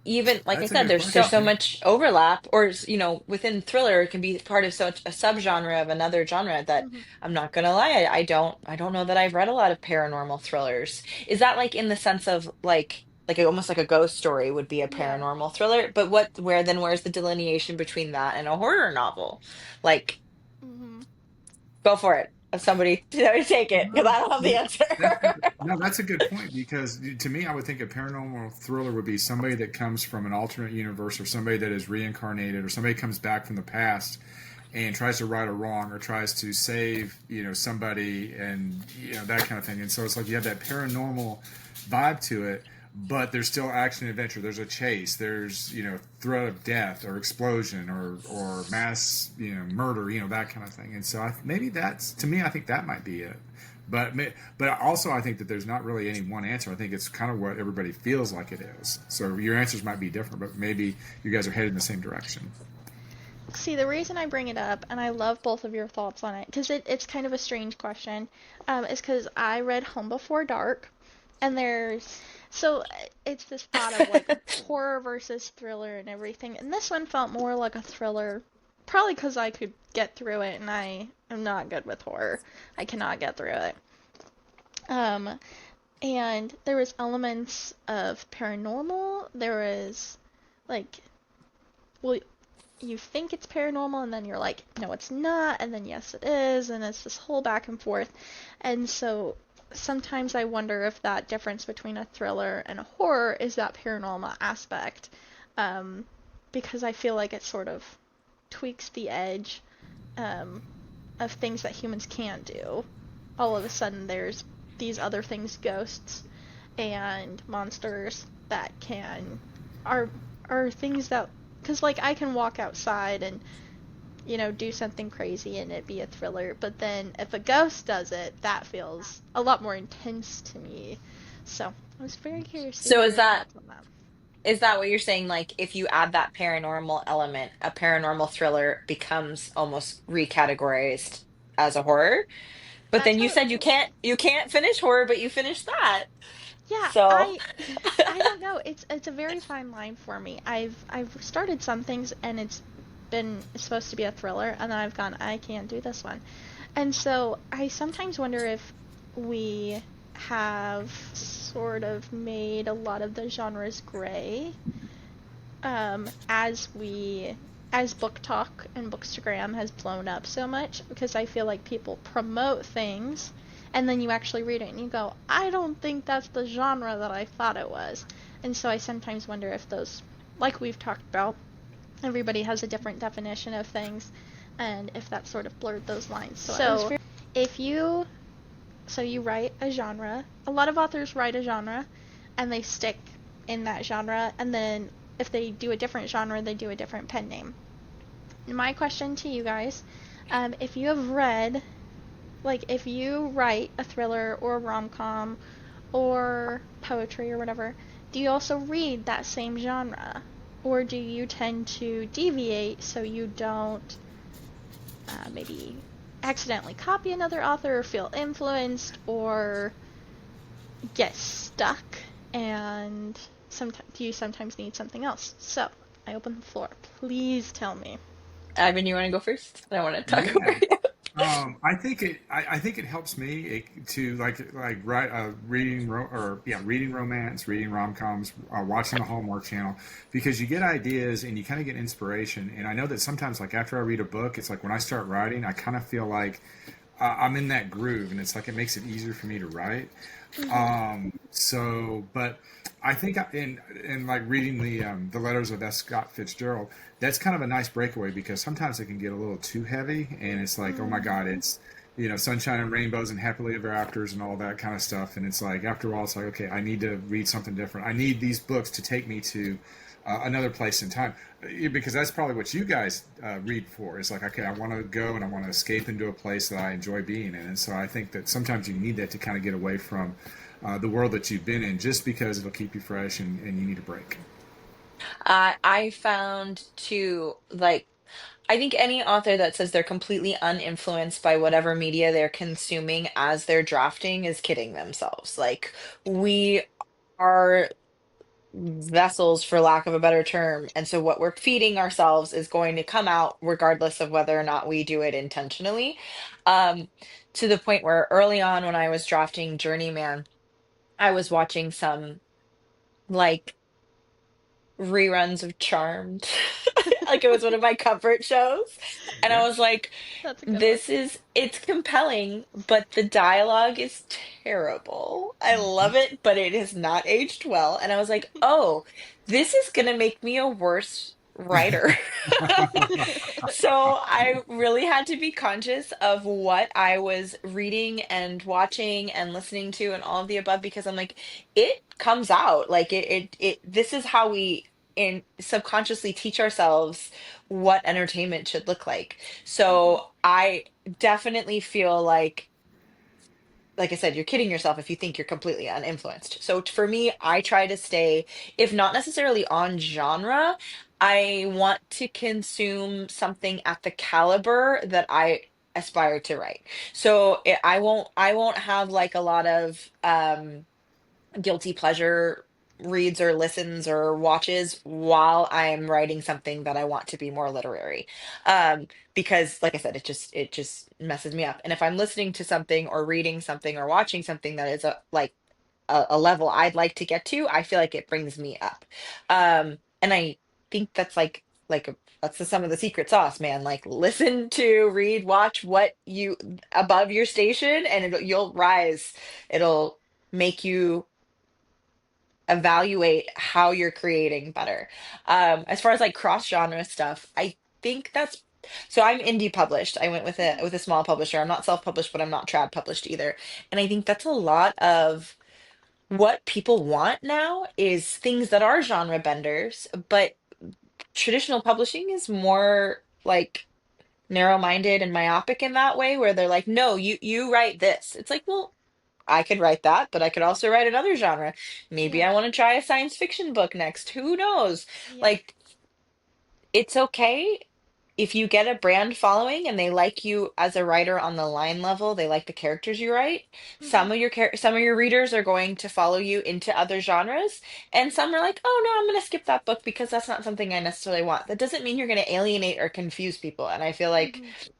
even like I That's a said, good there's question. so much overlap, or within thriller, it can be part of such a subgenre of another genre that Mm-hmm. I'm not gonna lie, I don't know that I've read a lot of paranormal thrillers. Is that like in the sense of almost like a ghost story would be a Yeah. paranormal thriller? But where's the delineation between that and a horror novel? Like, Mm-hmm. go for it. If somebody take it, because No, I don't have the answer. that's a good point because to me, I would think a paranormal thriller would be somebody that comes from an alternate universe or somebody that is reincarnated or somebody comes back from the past and tries to right a wrong or tries to save, somebody and, that kind of thing. And so it's like you have that paranormal vibe to it, but there's still action and adventure. There's a chase. There's threat of death or explosion or mass murder. That kind of thing. And so maybe that's to me. I think that might be it. But also I think that there's not really any one answer. I think it's kind of what everybody feels like it is. So your answers might be different, but maybe you guys are headed in the same direction. See, the reason I bring it up, and I love both of your thoughts on it, because it's kind of a strange question, is because I read Home Before Dark, and so it's this thought of like horror versus thriller and everything, and this one felt more like a thriller, probably because I could get through it, and I am not good with horror. I cannot get through it. Um, and there was elements of paranormal. There was like, well, you think it's paranormal and then you're like, no, it's not, and then yes, it is, and it's this whole back and forth. And so sometimes I wonder if that difference between a thriller and a horror is that paranormal aspect. Um, because I feel like it sort of tweaks the edge um, of things that humans can't do. All of a sudden, there's these other things, ghosts and monsters that can are are things that, because like I can walk outside and do something crazy and it be a thriller, but then if a ghost does it, that feels a lot more intense to me. So I was very curious to So hear is your that thoughts on that. is that what you're saying? Like, if you add that paranormal element, a paranormal thriller becomes almost recategorized as a horror. But That's then you how it said you feels. can't finish horror, but you finished that. Yeah, So I don't know. It's a very fine line for me. I've started some things and it's supposed to be a thriller, and then I've gone, I can't do this one. And so I sometimes wonder if we have sort of made a lot of the genres gray, as book talk and bookstagram has blown up so much, because I feel like people promote things and then you actually read it and you go, I don't think that's the genre that I thought it was. And so I sometimes wonder if those, like we've talked about, everybody has a different definition of things, and if that sort of blurred those lines. So if you so you write a genre, a lot of authors write a genre and they stick in that genre, and then if they do a different genre, they do a different pen name. My question to you guys, if you have read, like if you write a thriller or a rom-com or poetry or whatever, do you also read that same genre? Or do you tend to deviate so you don't maybe accidentally copy another author or feel influenced or get stuck, and sometimes you sometimes need something else? So I open the floor. Please tell me. Ivan, you want to go first? I want to talk over Yeah. you. I think it helps me to like write reading or yeah reading romance, reading rom coms, watching the Hallmark Channel, because you get ideas and you kind of get inspiration. And I know that sometimes, like after I read a book, it's like when I start writing, I kind of feel like I'm in that groove, and it's like it makes it easier for me to write. Mm-hmm. But I think in like reading the letters of S. Scott Fitzgerald, that's kind of a nice breakaway because sometimes it can get a little too heavy, and it's like, oh my God, it's sunshine and rainbows and happily ever afters and all that kind of stuff, and it's like after a while, it's like, okay, I need to read something different. I need these books to take me to another place in time, because that's probably what you guys read for. It's like, okay, I want to go and I want to escape into a place that I enjoy being in, and so I think that sometimes you need that to kind of get away from the world that you've been in, just because it'll keep you fresh and you need a break. I found to like I think any author that says they're completely uninfluenced by whatever media they're consuming as they're drafting is kidding themselves. Like, we are vessels, for lack of a better term, and so what we're feeding ourselves is going to come out regardless of whether or not we do it intentionally. Um, to the point where early on when I was drafting Journeyman, I was watching some like reruns of Charmed. Like, it was one of my comfort shows. And I Yeah. was like, That's a good one. it's compelling, but the dialogue is terrible. I love it, but it has not aged well. And I was like, oh, this is gonna make me a worse writer. So I really had to be conscious of what I was reading and watching and listening to and all of the above, because I'm like, it comes out like this is how we in subconsciously teach ourselves what entertainment should look like. Mm-hmm. So I definitely feel like I said, you're kidding yourself if you think you're completely uninfluenced. So for me, I try to stay, if not necessarily on genre, I want to consume something at the caliber that I aspire to write. So I won't have like a lot of guilty pleasure reads or listens or watches while I'm writing something that I want to be more literary. Because like I said, it just messes me up. And if I'm listening to something or reading something or watching something that is a level I'd like to get to, I feel like it brings me up. And I think that's that's some of the secret sauce, man. Like, listen to, read, watch what you above your station, and you'll rise. It'll make you evaluate how you're creating better. As far as like cross genre stuff, I think that's so I'm indie published. I went Mhm. with a small publisher. I'm not self-published, but I'm not trad published either. And I think that's a lot of what people want now is things that are genre benders, but traditional publishing is more like narrow-minded and myopic in that way, where they're like, no, you write this. It's like, well, I could write that, but I could also write another genre. Maybe Yeah. I want to try a science fiction book next. Who knows? Yeah. Like, it's okay if you get a brand following and they like you as a writer on the line level, they like the characters you write. Mhm. Some of your readers are going to follow you into other genres, and some are like, "Oh no, I'm going to skip that book because that's not something I necessarily want." That doesn't mean you're going to alienate or confuse people. And I feel like Mhm.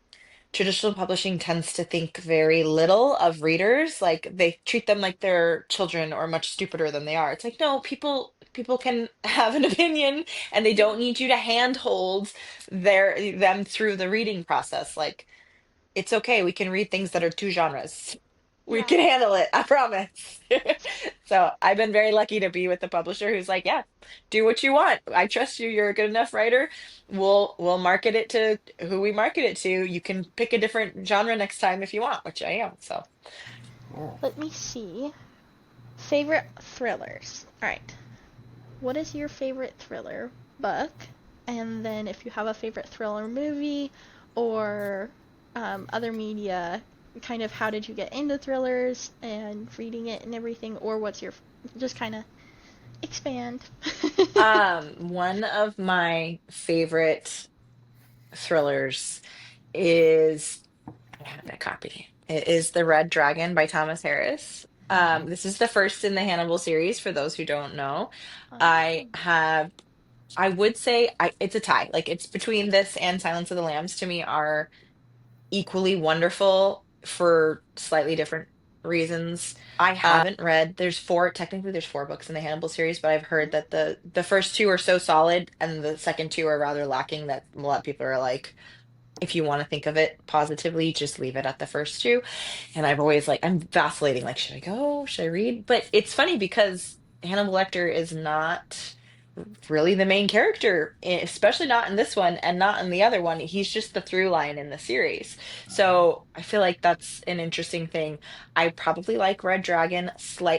traditional publishing tends to think very little of readers. Like they treat them like they're children or much stupider than they are. It's like, no, people can have an opinion and they Yeah. don't need you to handhold them through the reading process. Like it's okay. We can read things that are two genres. We Yeah. can handle it, I promise. So I've been very lucky to be with the publisher who's like, yeah, do what you want. I trust you. You're a good enough writer. We'll market it to who we market it to. You can pick a different genre next time if you want, which I am. So Oh. Let me see. Favorite thrillers. All right. What is your favorite thriller book? And then if you have a favorite thriller movie or other media, kind of how did you get into thrillers and reading it and everything, or what's your just kind of expand. one of my favorite thrillers is I have that copy. It is The Red Dragon by Thomas Harris. This is the first in the Hannibal series, for those who don't know. I Oh. have, I would say it's a tie. Like it's between this and Silence of the Lambs to me are equally wonderful for slightly different reasons. I haven't read, technically there's four books in the Hannibal series, but I've heard that the first two are so solid and the second two are rather lacking that a lot of people are like, if you want to think of it positively, just leave it at the first two. And I've always like, I'm vacillating, like, should I go? Should I read? But it's funny because Hannibal Lecter is not really the main character, especially not in this one and not in the other one. He's just the through line in the series. So I feel like that's an interesting thing. I probably like Red Dragon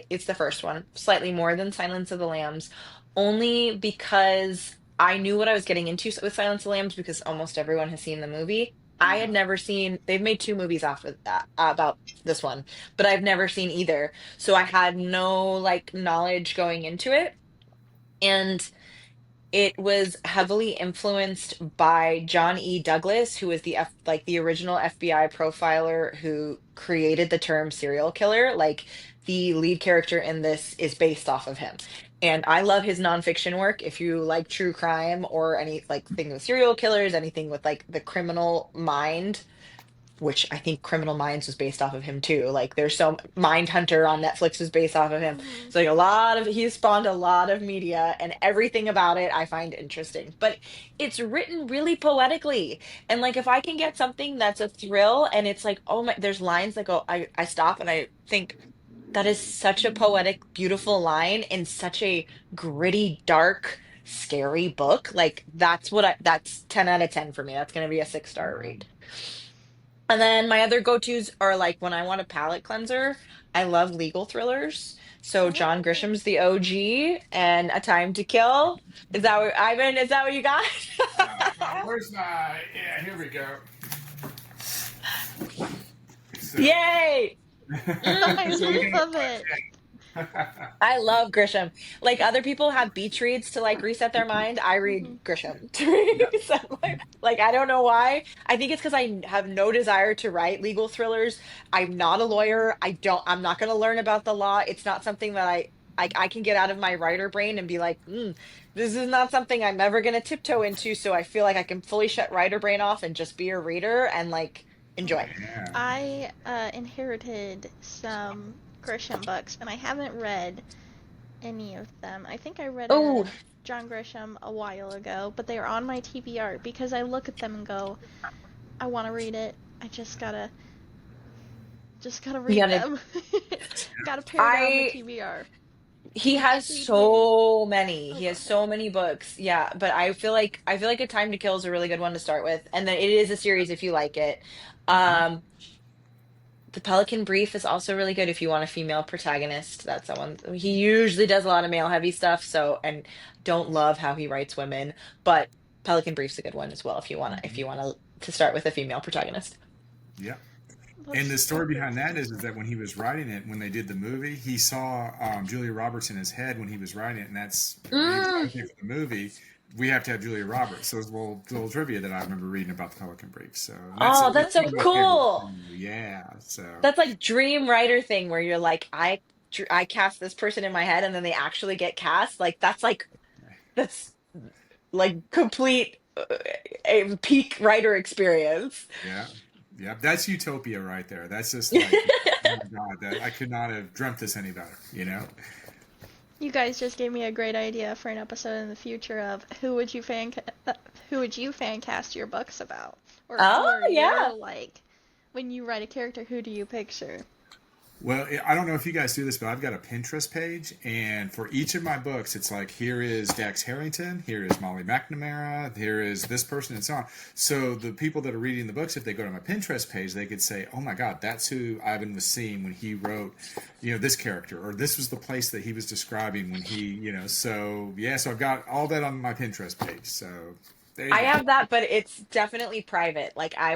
it's the first one, slightly more than Silence of the Lambs, only because I knew what I was getting into with Silence of the Lambs because almost everyone has seen the movie. I had Mhm. never seen, they've made two movies off of that about this one, but I've never seen either. So I had no like knowledge going into it. And it was heavily influenced by John E. Douglas, who was like the original FBI profiler who created the term serial killer. Like the lead character in this is based off of him. And I love his nonfiction work. If you like true crime or any like thing with serial killers, anything with like the criminal mind, which I think Criminal Minds was based off of him too. Like there's so Mindhunter on Netflix was based off of him. Mhm. So like a lot of he spawned a lot of media and everything about it I find interesting. But it's written really poetically. And like if I can get something that's a thrill and it's like, oh my, there's lines that go, I stop and I think that is such a poetic, beautiful line in such a gritty, dark, scary book. Like that's 10 out of 10 for me. That's gonna be a 6-star read. And then my other go-tos are like when I want a palate cleanser, I love legal thrillers. So John Oh. Grisham's The OG and A Time to Kill. Is that what Ivan, is that what you got? Where's my? Yeah, here we go. So, Yay! I so we Mm. love it. can. I love Grisham. Like other people have beach reads to like reset their mind. I read Mhm. Grisham to Yep. reset my like I don't know why. I think it's because I have no desire to write legal thrillers. I'm not a lawyer. I'm not gonna learn about the law. It's not something that I can get out of my writer brain and be like, this is not something I'm ever gonna tiptoe into. So I feel like I can fully shut writer brain off and just be a reader and like enjoy. Yeah. I inherited some Grisham books, and I haven't read any of them. I think I read Oh, a John Grisham a while ago, but they are on my TBR because I look at them and go, I want to read it. I just gotta you read gotta them. Gotta pare down the I TBR. He has He did. so many. Oh, He go has ahead. so many books. Yeah, but I feel like A Time to Kill is a really good one to start with. And then it is a series if you like it. Hmm. Um, The Pelican Brief is also really good if you want a female protagonist. That's someone he usually does a lot of male heavy stuff, so and don't love how he writes women, but Pelican Brief's a good one as well if you want to start with a female protagonist. Yeah. And That's the so story good. behind that is that when he was writing it, when they did the movie, he saw Julia Roberts in his head when he was writing it, and he was like, Mm. okay, for the movie, we have to have Julia Roberts. So it's a little trivia that I remember reading about the Pelican Brief. So Oh, it's that's so one of my favorites. cool. Yeah. So That's like dream writer thing where you're like, I cast this person in my head and then they actually get cast. That's like complete a peak writer experience. yeah, yeah, that's utopia right there. That's just like, oh my God, that I could not have dreamt this any better. You know. You guys just gave me a great idea for an episode in the future of who would you fan cast your books about, or who Oh, are your yeah. like when you write a character, who do you picture? Well, I don't know if you guys do this, but I've got a Pinterest page, and for each of my books, it's like here is Dax Harrington, here is Molly McNamara, here is this person, and so on. So the people that are reading the books, if they go to my Pinterest page, they could say, "Oh my God, that's who Ivan was seeing when he wrote, this character, or this was the place that he was describing when he." So yeah, so I've got all that on my Pinterest page. So there you I go. have that, but it's definitely private. Like I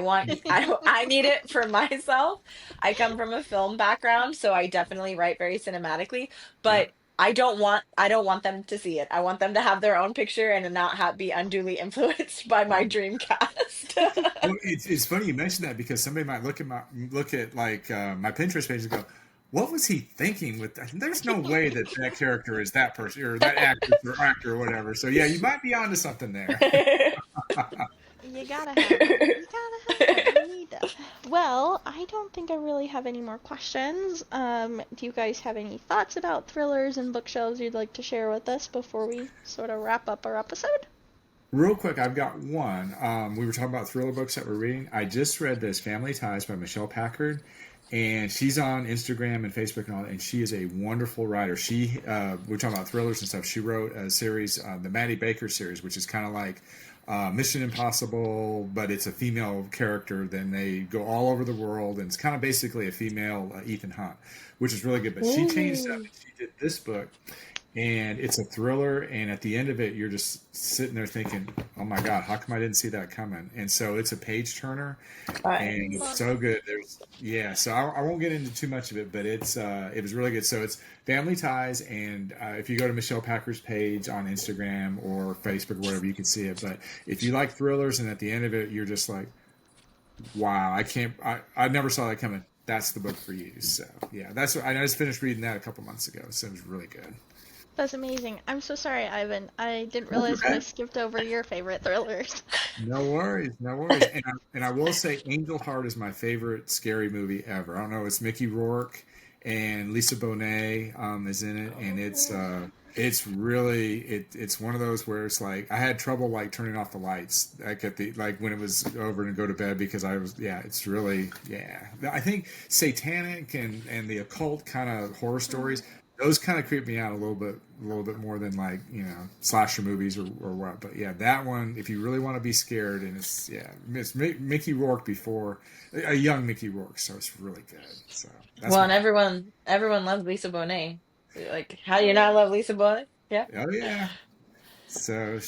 need it for myself. I come from a film background, so I definitely write very cinematically, Yeah. but I don't want them to see it. I want them to have their own picture and not be unduly influenced by my dream cast. Well, it's funny you mentioned that because somebody might look at like my Pinterest page and go, "What was he thinking with that?" There's no way that character is that person or that actor or whatever. So yeah, you might be onto something there. You gotta have them. You gotta have them. You need them. Well, I don't think I really have any more questions. Do you guys have any thoughts about thrillers and bookshelves you'd like to share with us before we sort of wrap up our episode? Real quick, I've got one. We were talking about thriller books that we're reading. I just read this Family Ties by Michelle Packard, and she's on Instagram and Facebook and all that, and she is a wonderful writer. We're talking about thrillers and stuff. She wrote a series, the Maddie Baker series, which is kind of like Mission Impossible, but it's a female character. Then they go all over the world, and it's kind of basically a female Ethan Hunt, which is really good. But she changed up Ooh. and she did this book, and it's a thriller, and at the end of it you're just sitting there thinking, oh my God, how come I didn't see that coming? And so it's a page turner, and it's Love so it. good. So I won't get into too much of it, but it was really good. So it's Family Ties, and if you go to Michelle Packer's page on Instagram or Facebook or whatever, you can see it. But if you like thrillers and at the end of it you're just like, wow, I never saw that coming, that's the book for you. So yeah, that's what I just finished reading that a couple months ago, so it was really good. That's amazing. I'm so sorry, Ivan. I didn't That's realize that I okay. skipped over your favorite thrillers. No worries, no worries. And I will say, Angel Heart is my favorite scary movie ever. I don't know, it's Mickey Rourke and Lisa Bonet is in it, and it's really it's one of those where it's like I had trouble like turning off the lights like at the like when it was over and go to bed because I was it's really I think satanic and the occult kind of horror Mm. stories, those kind of creep me out a little bit more than like slasher movies or what. But yeah, that one, if you really want to be scared, and it's Mickey Rourke before a young Mickey Rourke, so it's really good. So that's Well, my and everyone loves Lisa Bonet. Like, how do Oh you not yeah. love Lisa Bonet? Yeah. oh yeah. So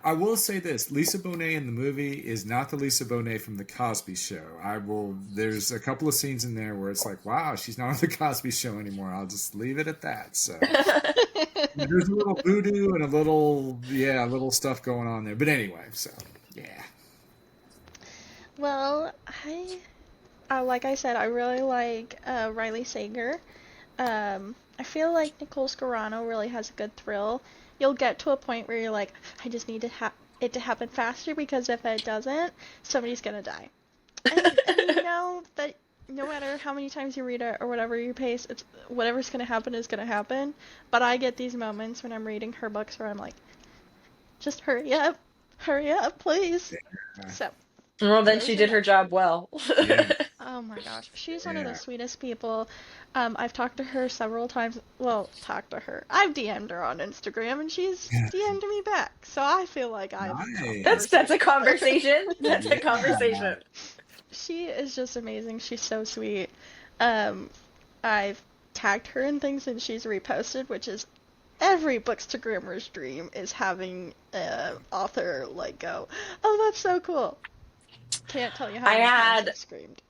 I will say this: Lisa Bonet in the movie is not the Lisa Bonet from the Cosby Show. There's a couple of scenes in there where it's like, wow, she's not on the Cosby Show anymore. I'll just leave it at that. So there's a little voodoo and a little stuff going on there. But anyway, so yeah. Well, like I said, I really like Riley Sager. I feel like Nicole Scarano really has a good thrill. You'll get to a point where you're like, I just need it to happen faster because if it doesn't, somebody's gonna die. And you know that no matter how many times you read it or whatever you pace, it's whatever's gonna happen is gonna happen. But I get these moments when I'm reading her books where I'm like, just hurry up, please. Yeah. So Well, then those she are did my her job well. Yeah. Oh my gosh, she's one of the Yeah. sweetest people. I've talked to her several times. Well, talked to her. I've DM'd her on Instagram, and she's DM'd me back. So I feel like I have a Nice. That's a conversation with her. conversation. That's a Yeah. conversation. She is just amazing. She's so sweet. Um, I've tagged her in things, and she's reposted, which is every Bookstagrammer's dream is having an author like go, oh, that's so cool. Can't tell you how I many times had I've screamed.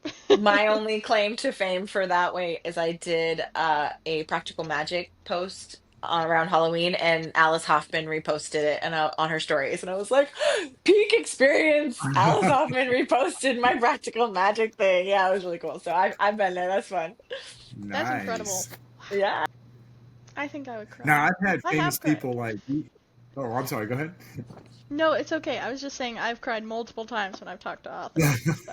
my only claim to fame for that way is I did a practical magic post around Halloween, and Alice Hoffman reposted it and on her stories, and I was like, peak experience. Alice Hoffman reposted my practical magic thing. Yeah, it was really cool. So I've been there. That's fun. That's incredible. Nice. Yeah. I think I would cry. Now I've had I famous have cried. people like. Oh, I'm sorry. Go ahead. No, it's okay. I was just saying I've cried multiple times when I've talked to Yeah. authors. So.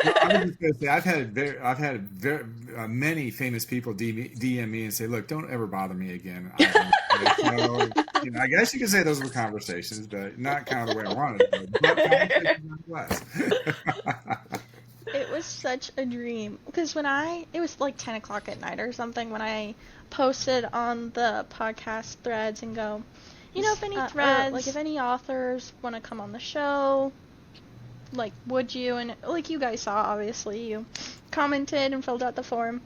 No, I was just going to say many famous people DM me and say, "Look, don't ever bother me again." I don't. So, I guess you could say those were conversations, but not kind of the way I wanted it to go. But conversations nonetheless. It was such a dream because it was like 10 o'clock at night or something when I posted on the podcast threads and go, if any threads, like if any authors want to come on the show, like would you? And like you guys saw, obviously you commented and filled out the form,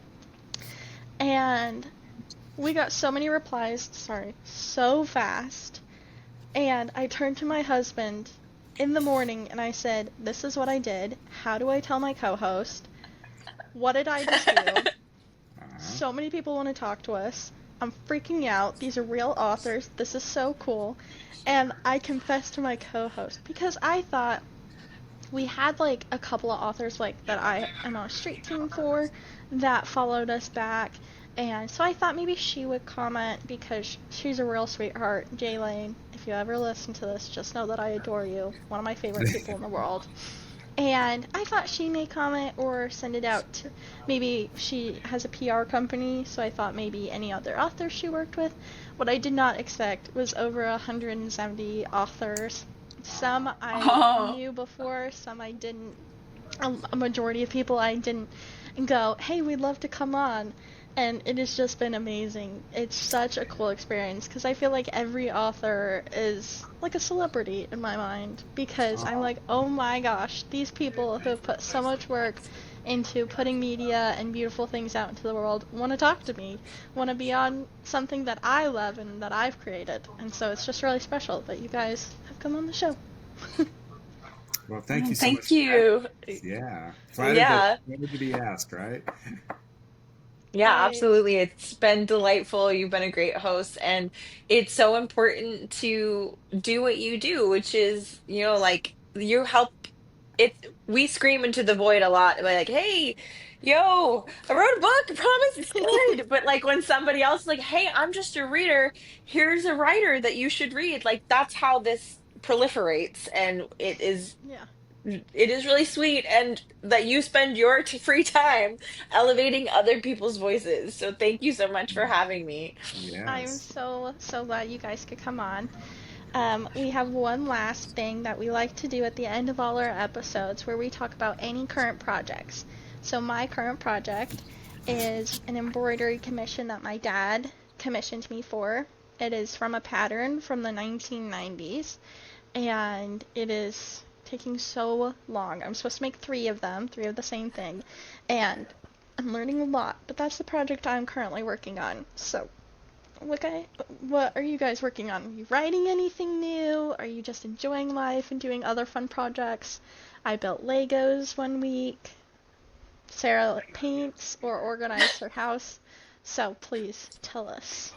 and we got so many replies. Sorry, so fast. And I turned to my husband in the morning and I said, this is what I did. How do I tell my co-host? What did I just do? So many people want to talk to us. I'm freaking out. These are real authors. This is so cool. And I confessed to my co-host because I thought we had like a couple of authors like that I am on a street team for that followed us back. And so I thought maybe she would comment because she's a real sweetheart. Jay Lane, if you ever listen to this, just know that I adore you. One of my favorite people in the world. And I thought she may comment or send it out to, maybe she has a PR company, so I thought maybe any other authors she worked with. What I did not expect was over 170 authors. Some I Oh. knew before, some I didn't. A majority of people I didn't go, hey, we'd love to come on. And it has just been amazing. It's such a cool experience because I feel like every author is like a celebrity in my mind because I'm like, oh my gosh, these people who have put so much work into putting media and beautiful things out into the world want to talk to me, want to be on something that I love and that I've created. And so it's just really special that you guys have come on the show. Well, thank you so much Thank for having you. us. Yeah, Yeah. flattered to be asked, right? Yeah, I absolutely. It's been delightful. You've been a great host, and it's so important to do what you do, which is, like you help it. We scream into the void a lot. We're like, hey, yo, I wrote a book. I promise it's good. But like when somebody else is like, hey, I'm just a reader. Here's a writer that you should read. Like that's how this proliferates, and yeah. it is really sweet, and that you spend your free time elevating other people's voices. So thank you so much for having me. I'm Yes. so glad you guys could come on. We have one last thing that we like to do at the end of all our episodes where we talk about any current projects. So my current project is an embroidery commission that my dad commissioned me for. It is from a pattern from the 1990s, and it is taking so long. I'm supposed to make three of the same thing, and I'm learning a lot, but that's the project I'm currently working on. So what are you guys working on? Are you writing anything new? Are you just enjoying life and doing other fun projects? I built Legos one week. Sarah paints or organized her house. So please tell us.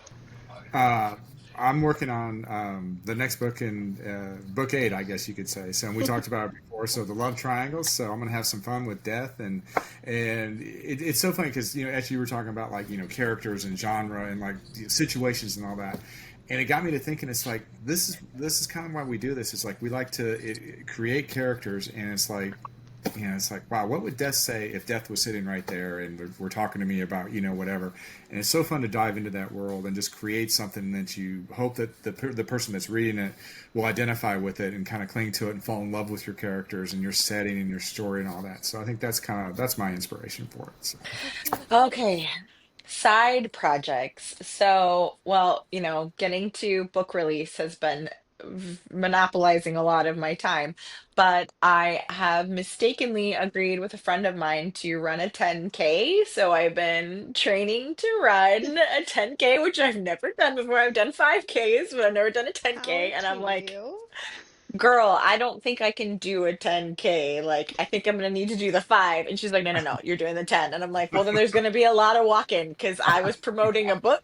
Uh, I'm working on the next book in book eight, I guess you could say. So we talked about it before. So the love triangles. So I'm going to have some fun with death, and it's so funny because as you were talking about like characters and genre and like situations and all that, and it got me to thinking. It's like this is kind of why we do this. It's like we like to create characters, and it's like it's like, wow, what would death say if death was sitting right there and we're talking to me about, whatever. And it's so fun to dive into that world and just create something that you hope that the person that's reading it will identify with it and kind of cling to it and fall in love with your characters and your setting and your story and all that. So I think that's my inspiration for it. So. That's beautiful. Okay. Side projects. So, well, getting to book release has been monopolizing a lot of my time, but I have mistakenly agreed with a friend of mine to run a 10K. So I've been training to run a 10K, which I've never done before. I've done 5Ks, but I've never done a 10K. Power And to I'm like, you. girl, I don't think I can do a 10K. Like, I think I'm gonna need to do the 5. And she's like, no, no, no, you're doing the 10. And I'm like, well, then there's gonna be a lot of walking because I was promoting a book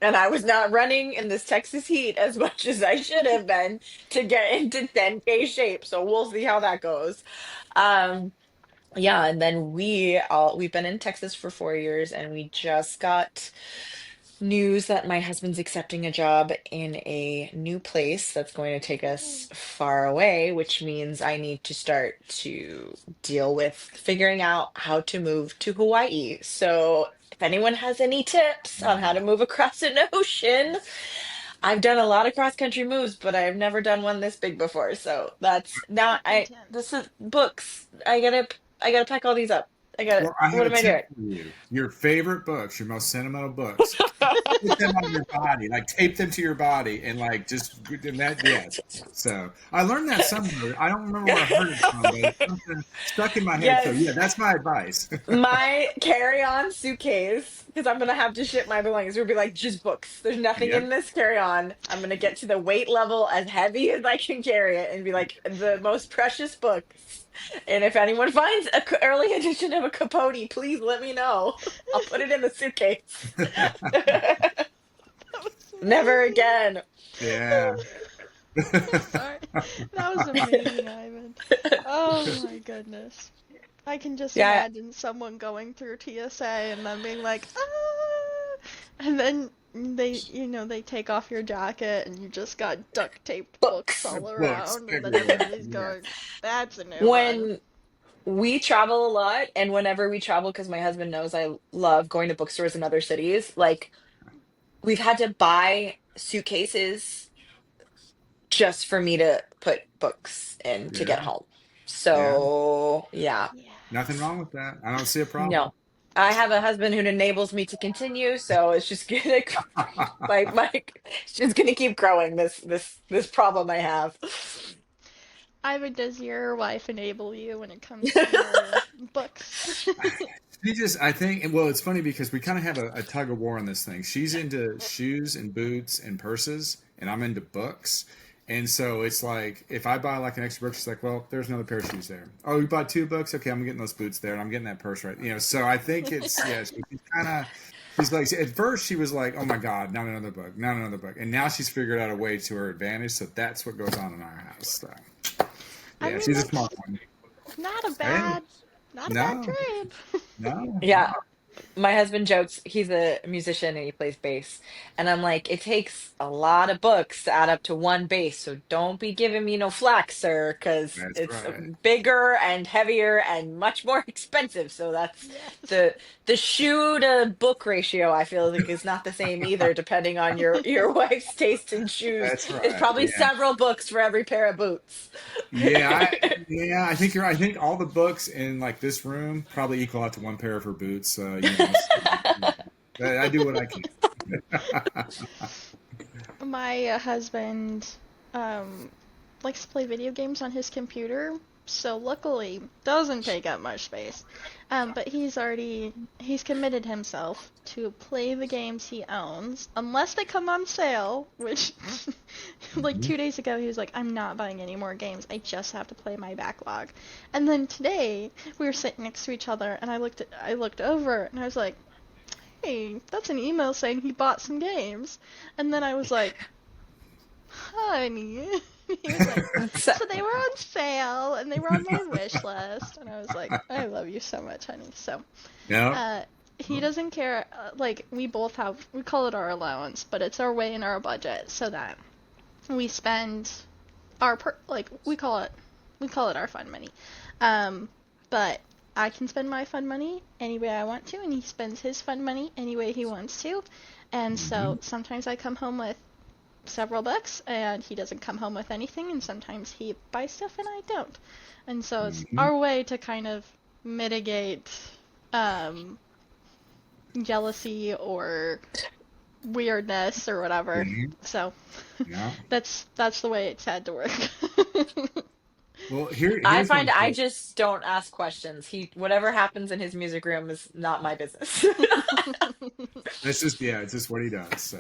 and I was not running in this Texas heat as much as I should have been to get into 10K shape. So we'll see how that goes. Um, yeah, and then we've been in Texas for 4 years and we just got news that my husband's accepting a job in a new place that's going to take Oh, us far away, which means I need to start to deal with figuring out how to move to Hawaii. So, if anyone has any tips on how to move across an ocean, I've done a lot of cross country moves, but I've never done one this big before. So that's now that's I intense. this is books. I gotta pack all these up. Well, I have What a am I tip doing? for you. Your favorite books, your most sentimental books, put them on your body, like tape them to your body, and like just and that. Yes. So I learned that somewhere. I don't remember where I heard it from, but it's something stuck in my head. So yeah, Yes. that's my advice. My carry-on suitcase, because I'm gonna have to ship my belongings, would be like just books. There's nothing Yep. in this carry-on. I'm gonna get to the weight level as heavy as I can carry it and be like the most precious books. And if anyone finds a early edition of a Capote, please let me know. I'll put it in the suitcase. That was Never amazing. again. Yeah. I'm sorry. That was amazing, Ivan. Oh my goodness. I can just Yeah, imagine someone going through TSA and then being like, ah, and then they take off your jacket and you just got duct taped books books. all Books around, and then everywhere. everybody's Yeah. going, that's a new one. When we travel a lot, and whenever we travel, because my husband knows I love going to bookstores in other cities, like we've had to buy suitcases just for me to put books in to get Yeah. home. Yeah. So, yeah, Yeah. Nothing wrong with that. I don't see a no. problem. I have a husband who enables me to continue, so it's just gonna my it's just gonna keep growing this problem I have. Ivan, does your wife enable you when it comes to your books? She just, I think, well, it's funny because we kind of have a tug of war on this thing. She's into shoes and boots and purses, and I'm into books. And so it's like, if I buy like an extra book, she's like, well, there's another pair of shoes there. Oh, you bought 2 books? Okay, I'm getting those boots there, and I'm getting that purse right. So I think it's, yeah, she's kind of, she's like, at first she was like, oh my God, not another book, not another book. And now she's figured out a way to her advantage. So that's what goes on in our house. So, I yeah, mean, she's a that's smart one. not a Hey, bad, not a bad no, trade. no. Yeah, my husband jokes he's a musician and he plays bass. And I'm like, it takes a lot of books to add up to one bass. So don't be giving me no flack, sir, because That's it's right. bigger and heavier and much more expensive. So that's Yes. the shoe to book ratio, I feel like is not the same either, depending on your wife's taste in shoes. That's It's right. probably Yeah. several books for every pair of boots. Yeah, I think you're right. I think all the books in like this room probably equal out to one pair of her boots. So, I do what I can. My husband um, likes to play video games on his computer, so luckily doesn't take up much space. But he's committed himself to play the games he owns, unless they come on sale, which like Mhm. 2 days ago he was like, I'm not buying any more games, I just have to play my backlog. And then today we were sitting next to each other and I looked over and I was like, hey, that's an email saying he bought some games. And then I was like, honey. He was like, So, so they were on sale and they were on my wish list. And I was like, I love you so much, honey. So, No. uh, he doesn't care. Like, we call it our allowance, but it's our way in our budget so that we spend we call it our fun money. Um, but I can spend my fun money any way I want to, and he spends his fun money any way he wants to. And Mm-hmm. so sometimes I come home with several books, and he doesn't come home with anything, and sometimes he buys stuff and I don't. And so it's Mm-hmm. our way to kind of mitigate um, jealousy or weirdness or whatever. Yeah. So Yeah. that's the way it's had to work. Well, I here's find one I for just don't ask questions. Whatever happens in his music room is not my business. That's just yeah, it's just what he does. So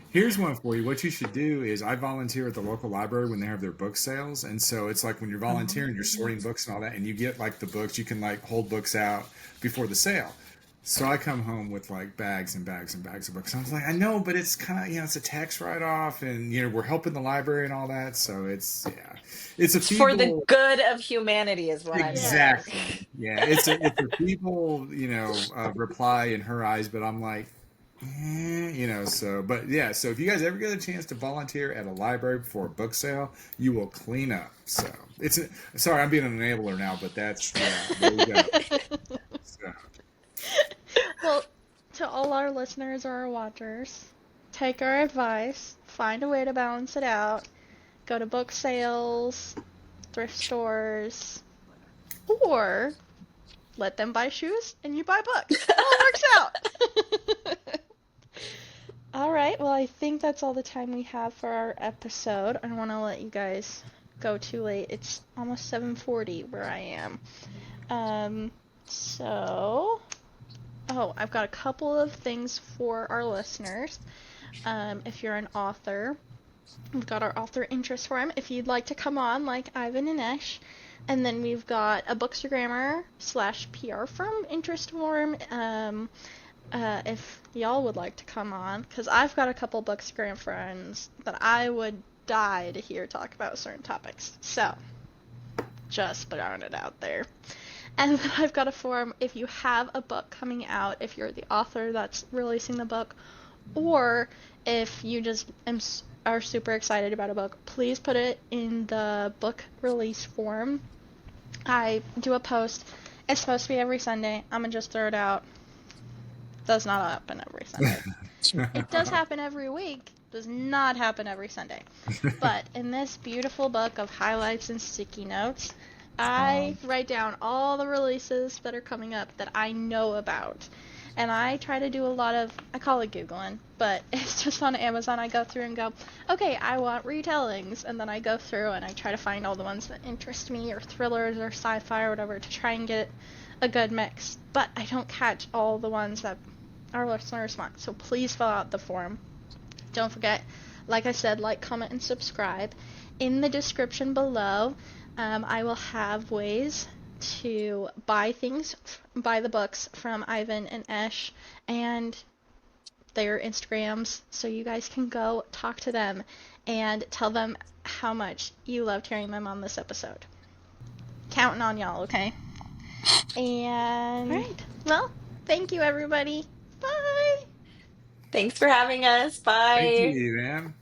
here's one for you. What you should do is I volunteer at the local library when they have their book sales. And so it's like when you're volunteering, you're sorting books and all that, and you get like the books, you can like hold books out before the sale. So I come home with like bags and bags and bags of books. I was like, I know, but it's kind of, it's a tax write off and, we're helping the library and all that. So yeah, it's a It's for the feeble. good of humanity, is what I'm Yeah. saying. Exactly. Yeah, it's a feeble, reply in her eyes, but I'm like, so but yeah, so if you guys ever get a chance to volunteer at a library for a book sale, you will clean up. So sorry, I'm being an enabler now, but that's yeah, there you go. So, Well, to all our listeners or our watchers, take our advice, find a way to balance it out. Go to book sales, thrift stores, or let them buy shoes and you buy books. It all works out. All right, well, I think that's all the time we have for our episode. I don't want to let you guys go too late. It's almost 7:40 where I am. So, I've got a couple of things for our listeners. If you're an author, we've got our author interest forum if you'd like to come on, like Ivan and Esh. And then we've got a Bookstagrammer / PR firm interest forum. If y'all would like to come on, because I've got a couple Bookstagram friends that I would die to hear talk about certain topics. So, just throwing it out there. And then I've got a forum if you have a book coming out, if you're the author that's releasing the book, or if you just are super excited about a book, please put it in the book release forum. I do a post. It's supposed to be every Sunday. I'm going to just throw it out. Does not happen every Sunday. It does happen every week. Does not happen every Sunday. But in this beautiful book of highlights and sticky notes, I write down all the releases that are coming up that I know about. And I try to do a lot of, I call it Googling, but it's just on Amazon. I go through and go, okay, I want retellings. And then I go through and I try to find all the ones that interest me, or thrillers or sci-fi or whatever, to try and get a good mix. But I don't catch all the ones that our listeners want. So please fill out the form. Don't forget, like I said, like, comment, and subscribe. In the description below, I will have ways to buy the books from Ivan and Esh and their Instagrams, so you guys can go talk to them and tell them how much you loved hearing them on this episode. Counting on y'all, okay? And, alright, well, thank you, everybody. Bye! Thanks for having us. thank Bye. you, man.